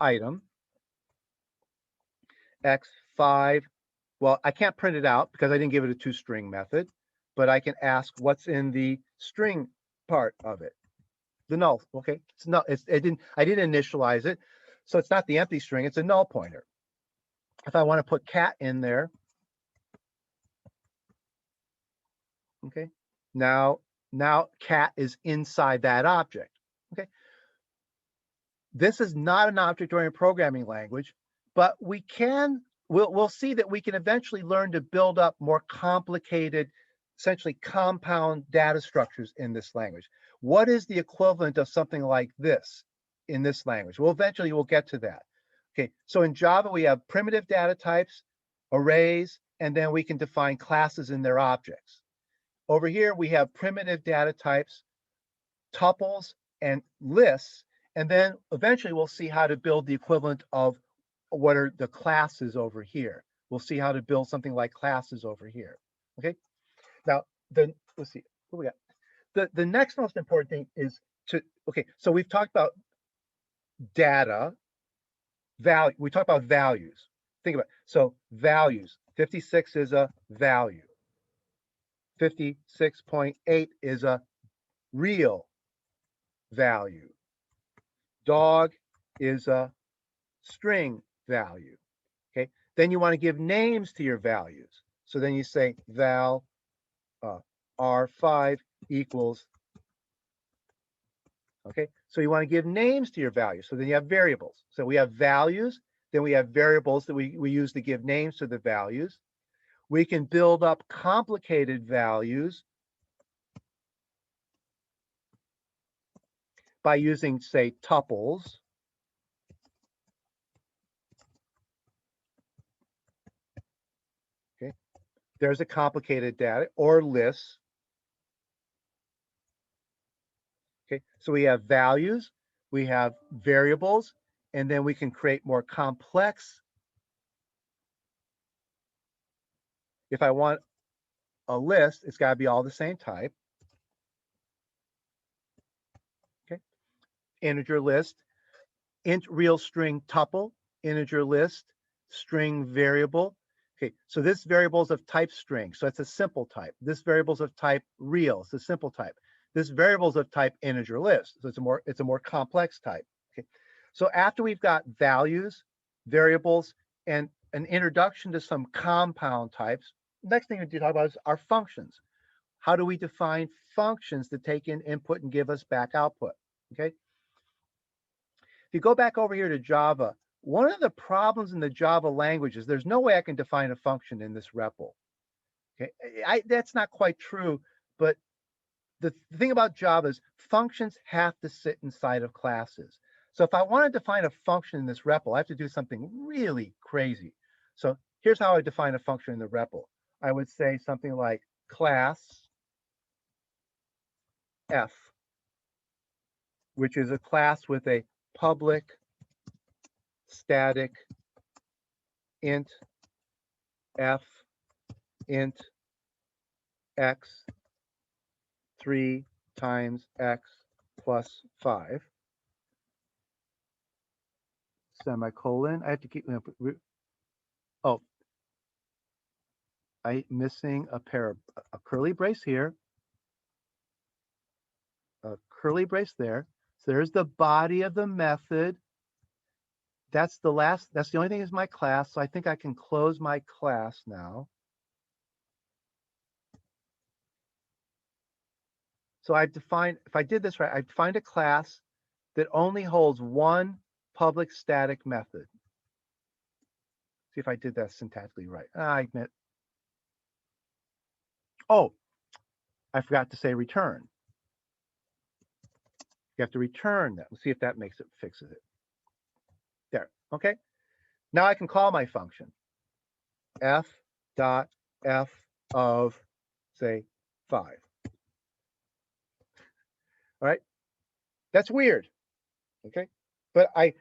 item. X5, well, I can't print it out because I didn't give it a toString method, but I can ask what's in the string part of it. The null, okay? I didn't initialize it, so it's not the empty string, it's a null pointer. If I want to put cat in there, okay, now cat is inside that object. Okay, this is not an object-oriented programming language, but we'll see that we can eventually learn to build up more complicated essentially compound data structures in this language. What is the equivalent of something like this in this language? Well, eventually we'll get to that. Okay, so in Java, we have primitive data types, arrays, and then we can define classes in their objects. Over here, we have primitive data types, tuples, and lists, and then eventually we'll see how to build the equivalent of what are the classes over here. We'll see how to build something like classes over here. Okay, now let's see what we got. The next most important thing is okay, so we've talked about data, value, we talked about values. Think about it. So values, 56 is a value. 56.8 is a real value. Dog is a string value. Okay, then you want to give names to your values. So then you say val R5 equals. Okay, so you want to give names to your values. So then you have variables. So we have values, then we have variables that we use to give names to the values. We can build up complicated values by using, say, tuples. Okay, there's a complicated data, or lists. Okay, so we have values, we have variables, and then we can create more complex. If I want a list, it's got to be all the same type. Okay, integer list, int real string tuple, integer list, string variable. Okay, so this variable is of type string, so it's a simple type. This variable is of type real, it's a simple type. This variable is of type integer list, so it's a more complex type. Okay, so after we've got values, variables, and an introduction to some compound types, next thing to talk about is our functions. How do we define functions to take in input and give us back output? Okay. If you go back over here to Java, one of the problems in the Java language is there's no way I can define a function in this REPL. Okay, that's not quite true, but the thing about Java is functions have to sit inside of classes. So if I want to define a function in this REPL, I have to do something really crazy. So here's how I define a function in the REPL. I would say something like class F, which is a class with a public static int F int X 3 times X plus 5 semicolon. I have to keep, oh, I'm missing a curly brace here, a curly brace there. So there's the body of the method. That's the only thing is my class. So I think I can close my class now. So I've defined, if I did this right, I've defined a class that only holds one public static method. See if I did that syntactically right. I meant, oh, I forgot to say return. You have to return that. Let's see if that fixes it. There, okay. Now I can call my function. F dot F of, say, 5. All right, that's weird, okay? But I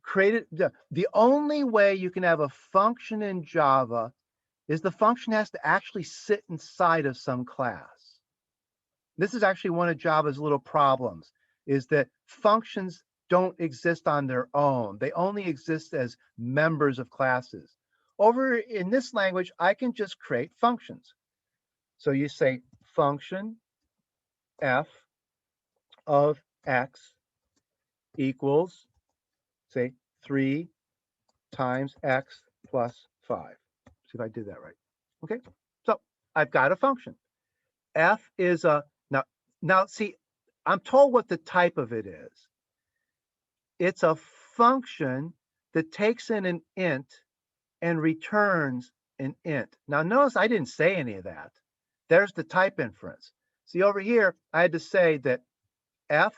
created, the only way you can have a function in Java is the function has to actually sit inside of some class. This is actually one of Java's little problems, is that functions don't exist on their own. They only exist as members of classes. Over in this language, I can just create functions. So you say function F of X equals, say, 3 times X plus 5. See if I did that right. Okay, so I've got a function. F is a, now see, I'm told what the type of it is. It's a function that takes in an int and returns an int. Now notice I didn't say any of that. There's the type inference. See, over here, I had to say that f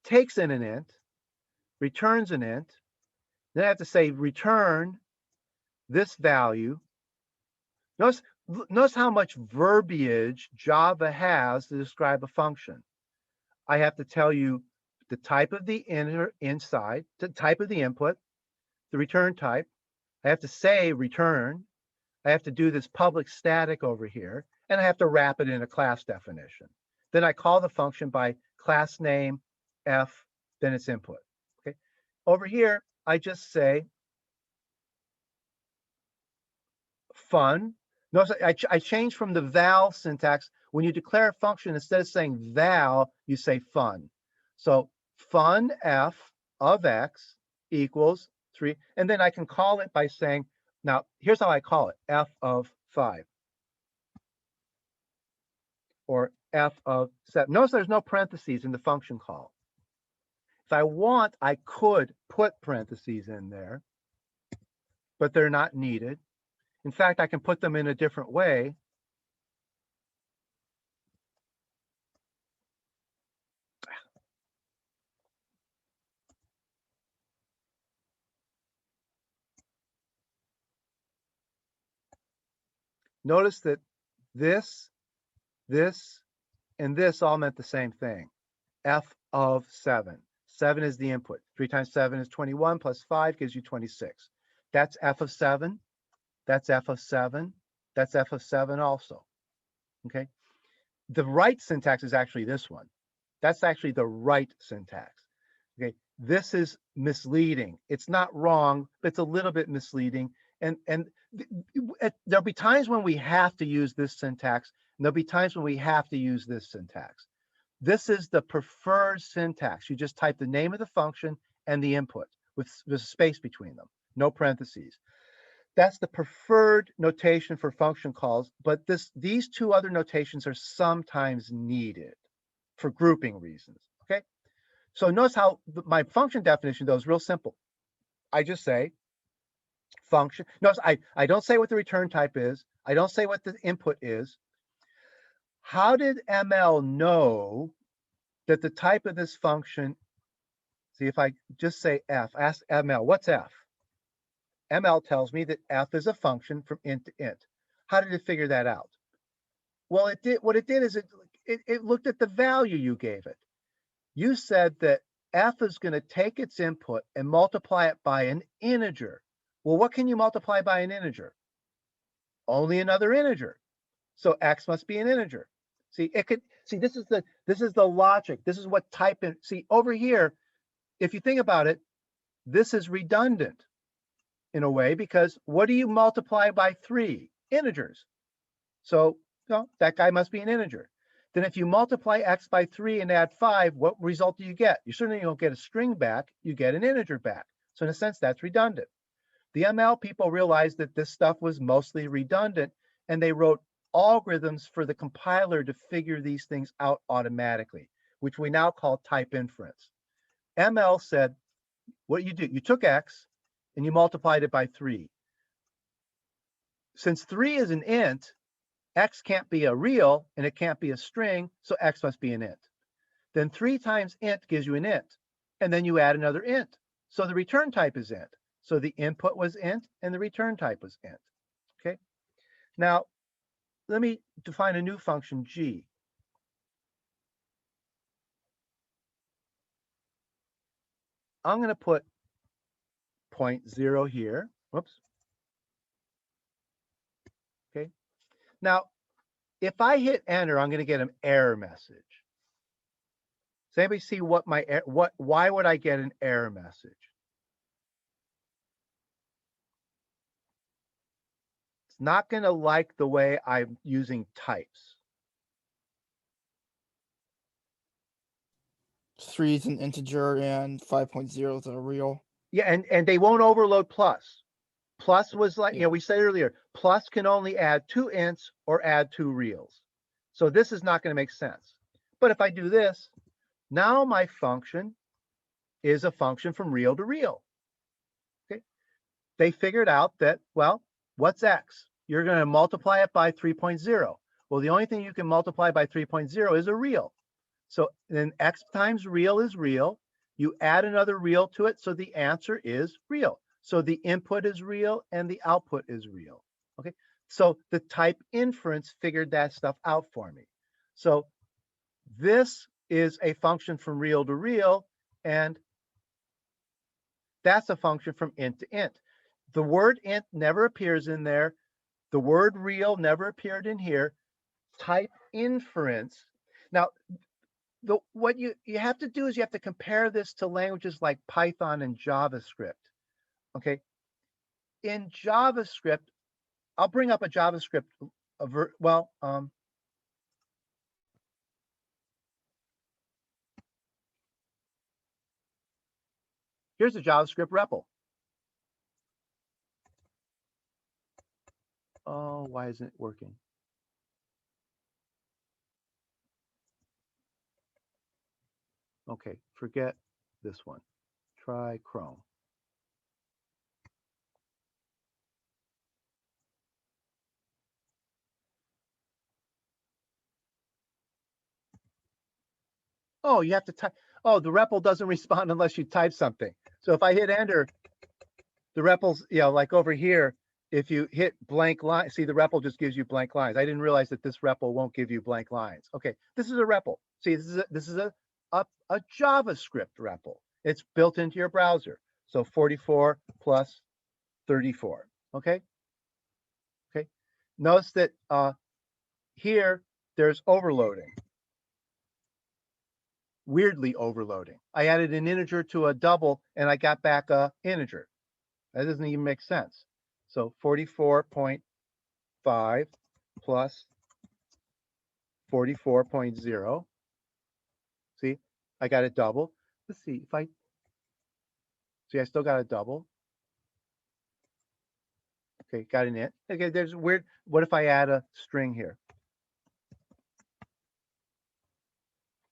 takes in an int, returns an int. Then I have to say return this value. Notice how much verbiage Java has to describe a function. I have to tell you the type of the inside, the type of the input, the return type. I have to say return. I have to do this public static over here, and I have to wrap it in a class definition. Then I call the function by class name, f, then its input. Okay. Over here, I just say fun. Notice I changed from the val syntax. When you declare a function, instead of saying val, you say fun. So fun f of x equals 3. And then I can call it by saying, now here's how I call it, f of 5. Or f of 7. Notice there's no parentheses in the function call. If I want, I could put parentheses in there, but they're not needed. In fact, I can put them in a different way. Notice that this, and this all meant the same thing. F of 7. 7 is the input. 3 times 7 is 21 plus 5 gives you 26. That's f of 7. That's f of 7. That's f of 7 also. Okay. The right syntax is actually this one. That's actually the right syntax. Okay. This is misleading. It's not wrong, but it's a little bit misleading. And there'll be times when we have to use this syntax, and there'll be times when we have to use this syntax. This is the preferred syntax. You just type the name of the function and the input with space between them, no parentheses. That's the preferred notation for function calls, but these two other notations are sometimes needed for grouping reasons, okay? So notice how my function definition, though, is real simple. I just say function. Notice I don't say what the return type is. I don't say what the input is. How did ML know that the type of this function, see if I just say f, ask ML, what's f? ML tells me that f is a function from int to int. How did it figure that out? Well, what it did is it looked at the value you gave it. You said that f is going to take its input and multiply it by an integer. Well, what can you multiply by an integer? Only another integer. So x must be an integer. See, this is the logic. This is what type in. See, over here, if you think about it, this is redundant in a way, because what do you multiply by 3? Integers. So that guy must be an integer. Then if you multiply x by 3 and add 5, what result do you get? You certainly don't get a string back, you get an integer back. So in a sense, that's redundant. The ML people realized that this stuff was mostly redundant, and they wrote algorithms for the compiler to figure these things out automatically, which we now call type inference. ML said, what you do, you took x and you multiplied it by 3. Since 3 is an int, x can't be a real and it can't be a string, so x must be an int. Then 3 times int gives you an int, and then you add another int. So the return type is int. So the input was int and the return type was int. Okay. Now, let me define a new function g. I'm going to put 0.0 here. Whoops. Okay. Now, if I hit enter, I'm going to get an error message. Does anybody see why would I get an error message? It's not going to like the way I'm using types. 3 is an integer and 5.0 is a real. Yeah, and they won't overload plus. Plus was like, Yeah. we said earlier, plus can only add 2 ints or add 2 reals. So this is not going to make sense. But if I do this, now my function is a function from real to real. Okay. They figured out that, well, what's x? you're going to multiply it by 3.0. Well, the only thing you can multiply by 3.0 is a real. So then x times real is real. You add another real to it, so the answer is real. So the input is real and the output is real. Okay, so the type inference figured that stuff out for me. So this is a function from real to real, and that's a function from int to int. The word int never appears in there. The word real never appeared in here. Type inference. Now, what you have to do is you have to compare this to languages like Python and JavaScript. Okay, in JavaScript, I'll bring up a JavaScript. Here's a JavaScript REPL. Oh, why isn't it working? Okay, forget this one. Try Chrome. Oh, you have to type. Oh, the REPL doesn't respond unless you type something. So if I hit enter, the REPL's, like over here, if you hit blank line, see the REPL just gives you blank lines. I didn't realize that this REPL won't give you blank lines. Okay, this is a REPL. See, this is a JavaScript REPL. It's built into your browser. So 44 plus 34. Okay. Okay. Notice that here there's overloading. Weirdly overloading. I added an integer to a double and I got back a integer. That doesn't even make sense. So 44.5 plus 44.0. See, I got a double. Let's see if I still got a double. Okay, got an int. Okay, there's weird. What if I add a string here?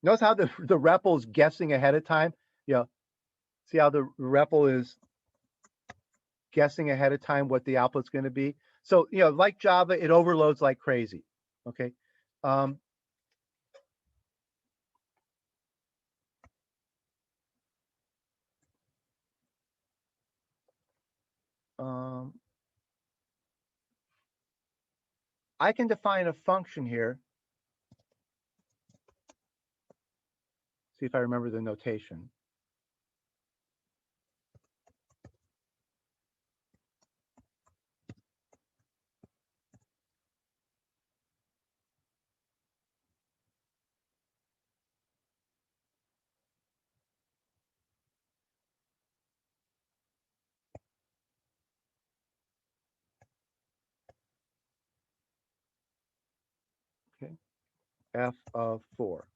Notice how the REPL is guessing ahead of time. See how the REPL is guessing ahead of time what the output's going to be. So like Java, it overloads like crazy. Okay. I can define a function here. See if I remember the notation. Okay, f of 4.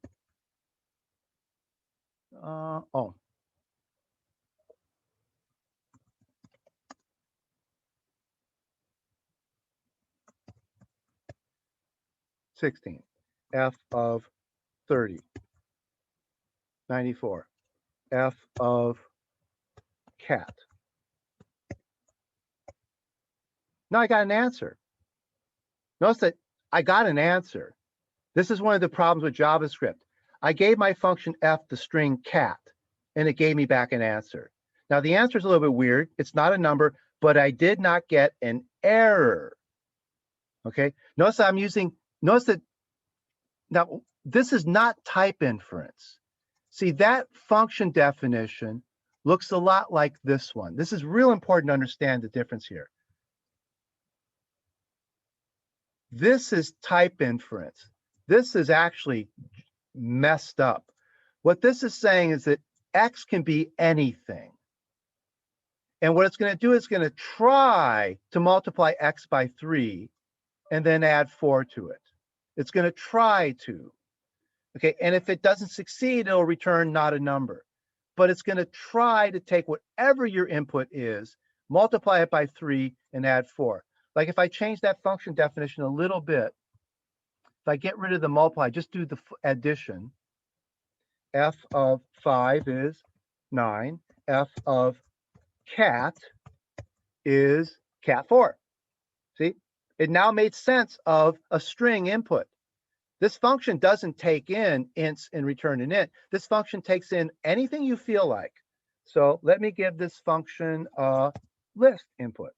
16. F of 30. 94. F of cat. Now I got an answer. Notice that I got an answer. This is one of the problems with JavaScript. I gave my function f the string cat, and it gave me back an answer. Now the answer is a little bit weird. It's not a number, but I did not get an error. Okay. Notice that now this is not type inference. See, that function definition looks a lot like this one. This is real important to understand the difference here. This is type inference. This is actually messed up. What this is saying is that x can be anything. And what it's going to do is going to try to multiply x by 3 and then add 4 to it. It's going to try to. Okay, and if it doesn't succeed, it'll return not a number. But it's going to try to take whatever your input is, multiply it by 3, and add 4. Like if I change that function definition a little bit, if I get rid of the multiply, just do the addition. F of 5 is 9. F of cat is cat 4. See? It now made sense of a string input. This function doesn't take in ints and return an int. This function takes in anything you feel like. So let me give this function a list input.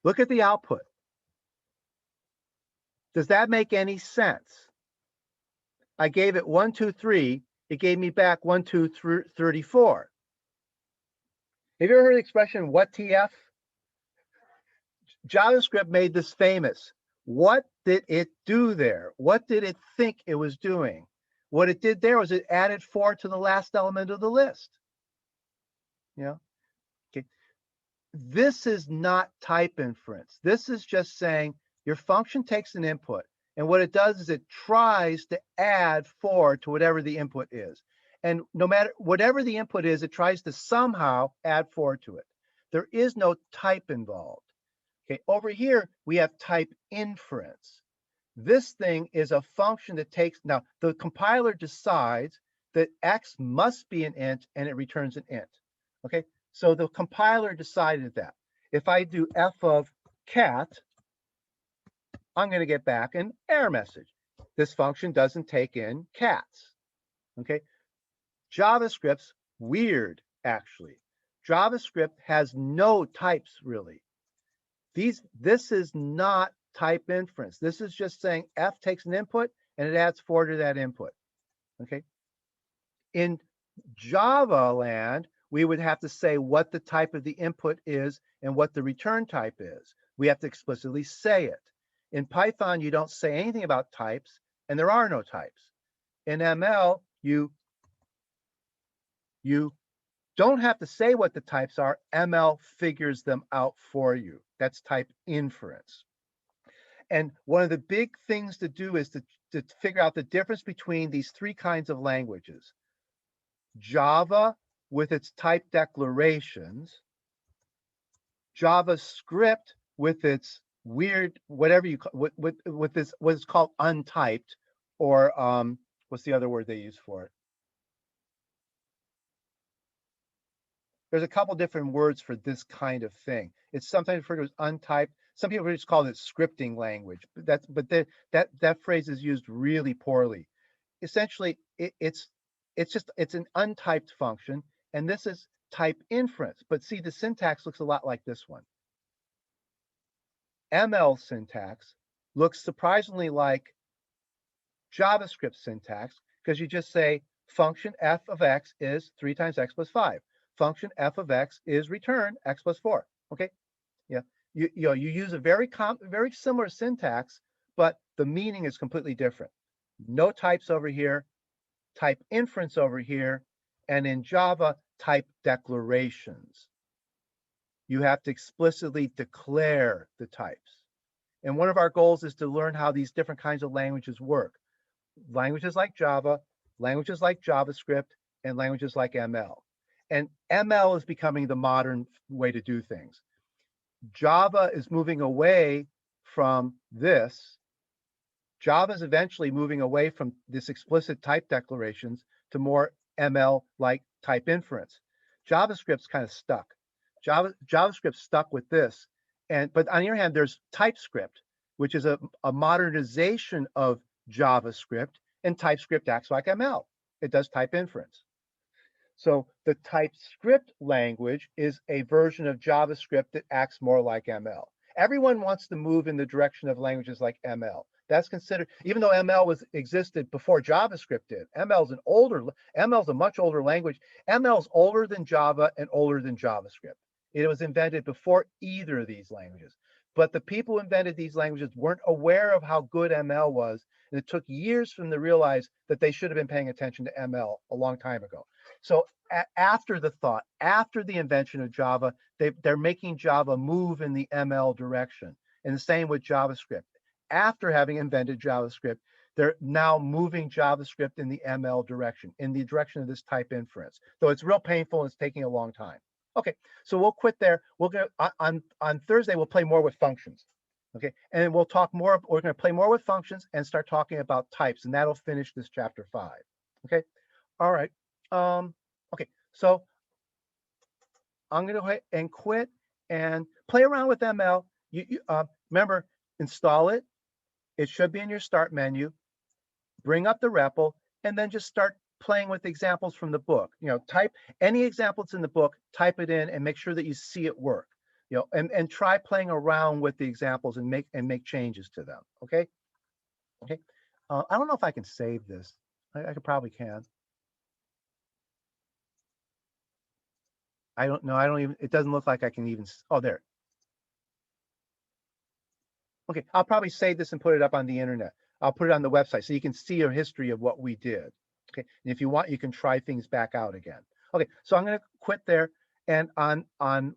Look at the output. Does that make any sense? I gave it 1, 2, 3. It gave me back 1, 2, 3, 34. Have you ever heard the expression, what TF? JavaScript made this famous. What did it do there? What did it think it was doing? What it did there was it added 4 to the last element of the list. Yeah. Okay. This is not type inference. This is just saying your function takes an input, and what it does is it tries to add 4 to whatever the input is. And no matter whatever the input is, it tries to somehow add 4 to it. There is no type involved. Okay, over here, we have type inference. This thing is a function that takes, now the compiler decides that X must be an int and it returns an int. Okay, so the compiler decided that. If I do f of cat, I'm going to get back an error message. This function doesn't take in cats. Okay, JavaScript's weird, actually. JavaScript has no types, really. This is not type inference. This is just saying f takes an input and it adds 4 to that input. Okay. In Java land, we would have to say what the type of the input is and what the return type is. We have to explicitly say it. In Python, you don't say anything about types, and there are no types. In ML, you don't have to say what the types are. ML figures them out for you. That's type inference. And one of the big things to do is to figure out the difference between these 3 kinds of languages. Java with its type declarations, JavaScript with its weird, whatever you call, with this, what is called untyped, or what's the other word they use for it? There's a couple different words for this kind of thing. It's sometimes referred to as untyped. Some people just call it scripting language, but that phrase is used really poorly. Essentially, it's an untyped function, and this is type inference. But see, the syntax looks a lot like this one. ML syntax looks surprisingly like JavaScript syntax, because you just say function f of x is 3 times x plus 5. Function f of x is return x plus 4. Okay, yeah, you use a very similar syntax, but the meaning is completely different. No types over here, type inference over here, and in Java, type declarations. You have to explicitly declare the types. And one of our goals is to learn how these different kinds of languages work. Languages like Java, languages like JavaScript, and languages like ML. And ML is becoming the modern way to do things. Java is moving away from this. Java is eventually moving away from this explicit type declarations to more ML-like type inference. JavaScript's kind of stuck. JavaScript's stuck with this. But on the other hand, there's TypeScript, which is a modernization of JavaScript, and TypeScript acts like ML. It does type inference. So the TypeScript language is a version of JavaScript that acts more like ML. Everyone wants to move in the direction of languages like ML. That's considered, even though ML existed before JavaScript did. ML's a much older language. ML's older than Java and older than JavaScript. It was invented before either of these languages. But the people who invented these languages weren't aware of how good ML was, and it took years for them to realize that they should have been paying attention to ML a long time ago. So after the invention of Java, they're making Java move in the ML direction. And the same with JavaScript. After having invented JavaScript, they're now moving JavaScript in the ML direction, in the direction of this type inference. Though it's real painful and it's taking a long time. Okay, so we'll quit there. We'll go on Thursday, we'll play more with functions. Okay, and we'll talk more. We're going to play more with functions and start talking about types, and that'll finish this chapter 5. Okay, all right. Okay, so I'm going to go ahead and quit and play around with ML. Remember, install it. It should be in your start menu. Bring up the REPL, and then just start playing with examples from the book. Type any examples in the book, type it in, and make sure that you see it work. And try playing around with the examples and make changes to them. Okay. Okay. I don't know if I can save this. I probably can. I don't know. I don't even. It doesn't look like I can even. Oh, there. Okay. I'll probably save this and put it up on the internet. I'll put it on the website so you can see a history of what we did. Okay. And if you want, you can try things back out again. Okay. So I'm going to quit there. And on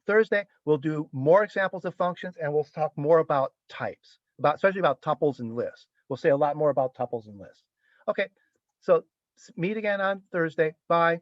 Thursday, we'll do more examples of functions, and we'll talk more about types, especially about tuples and lists. We'll say a lot more about tuples and lists. Okay. So meet again on Thursday. Bye.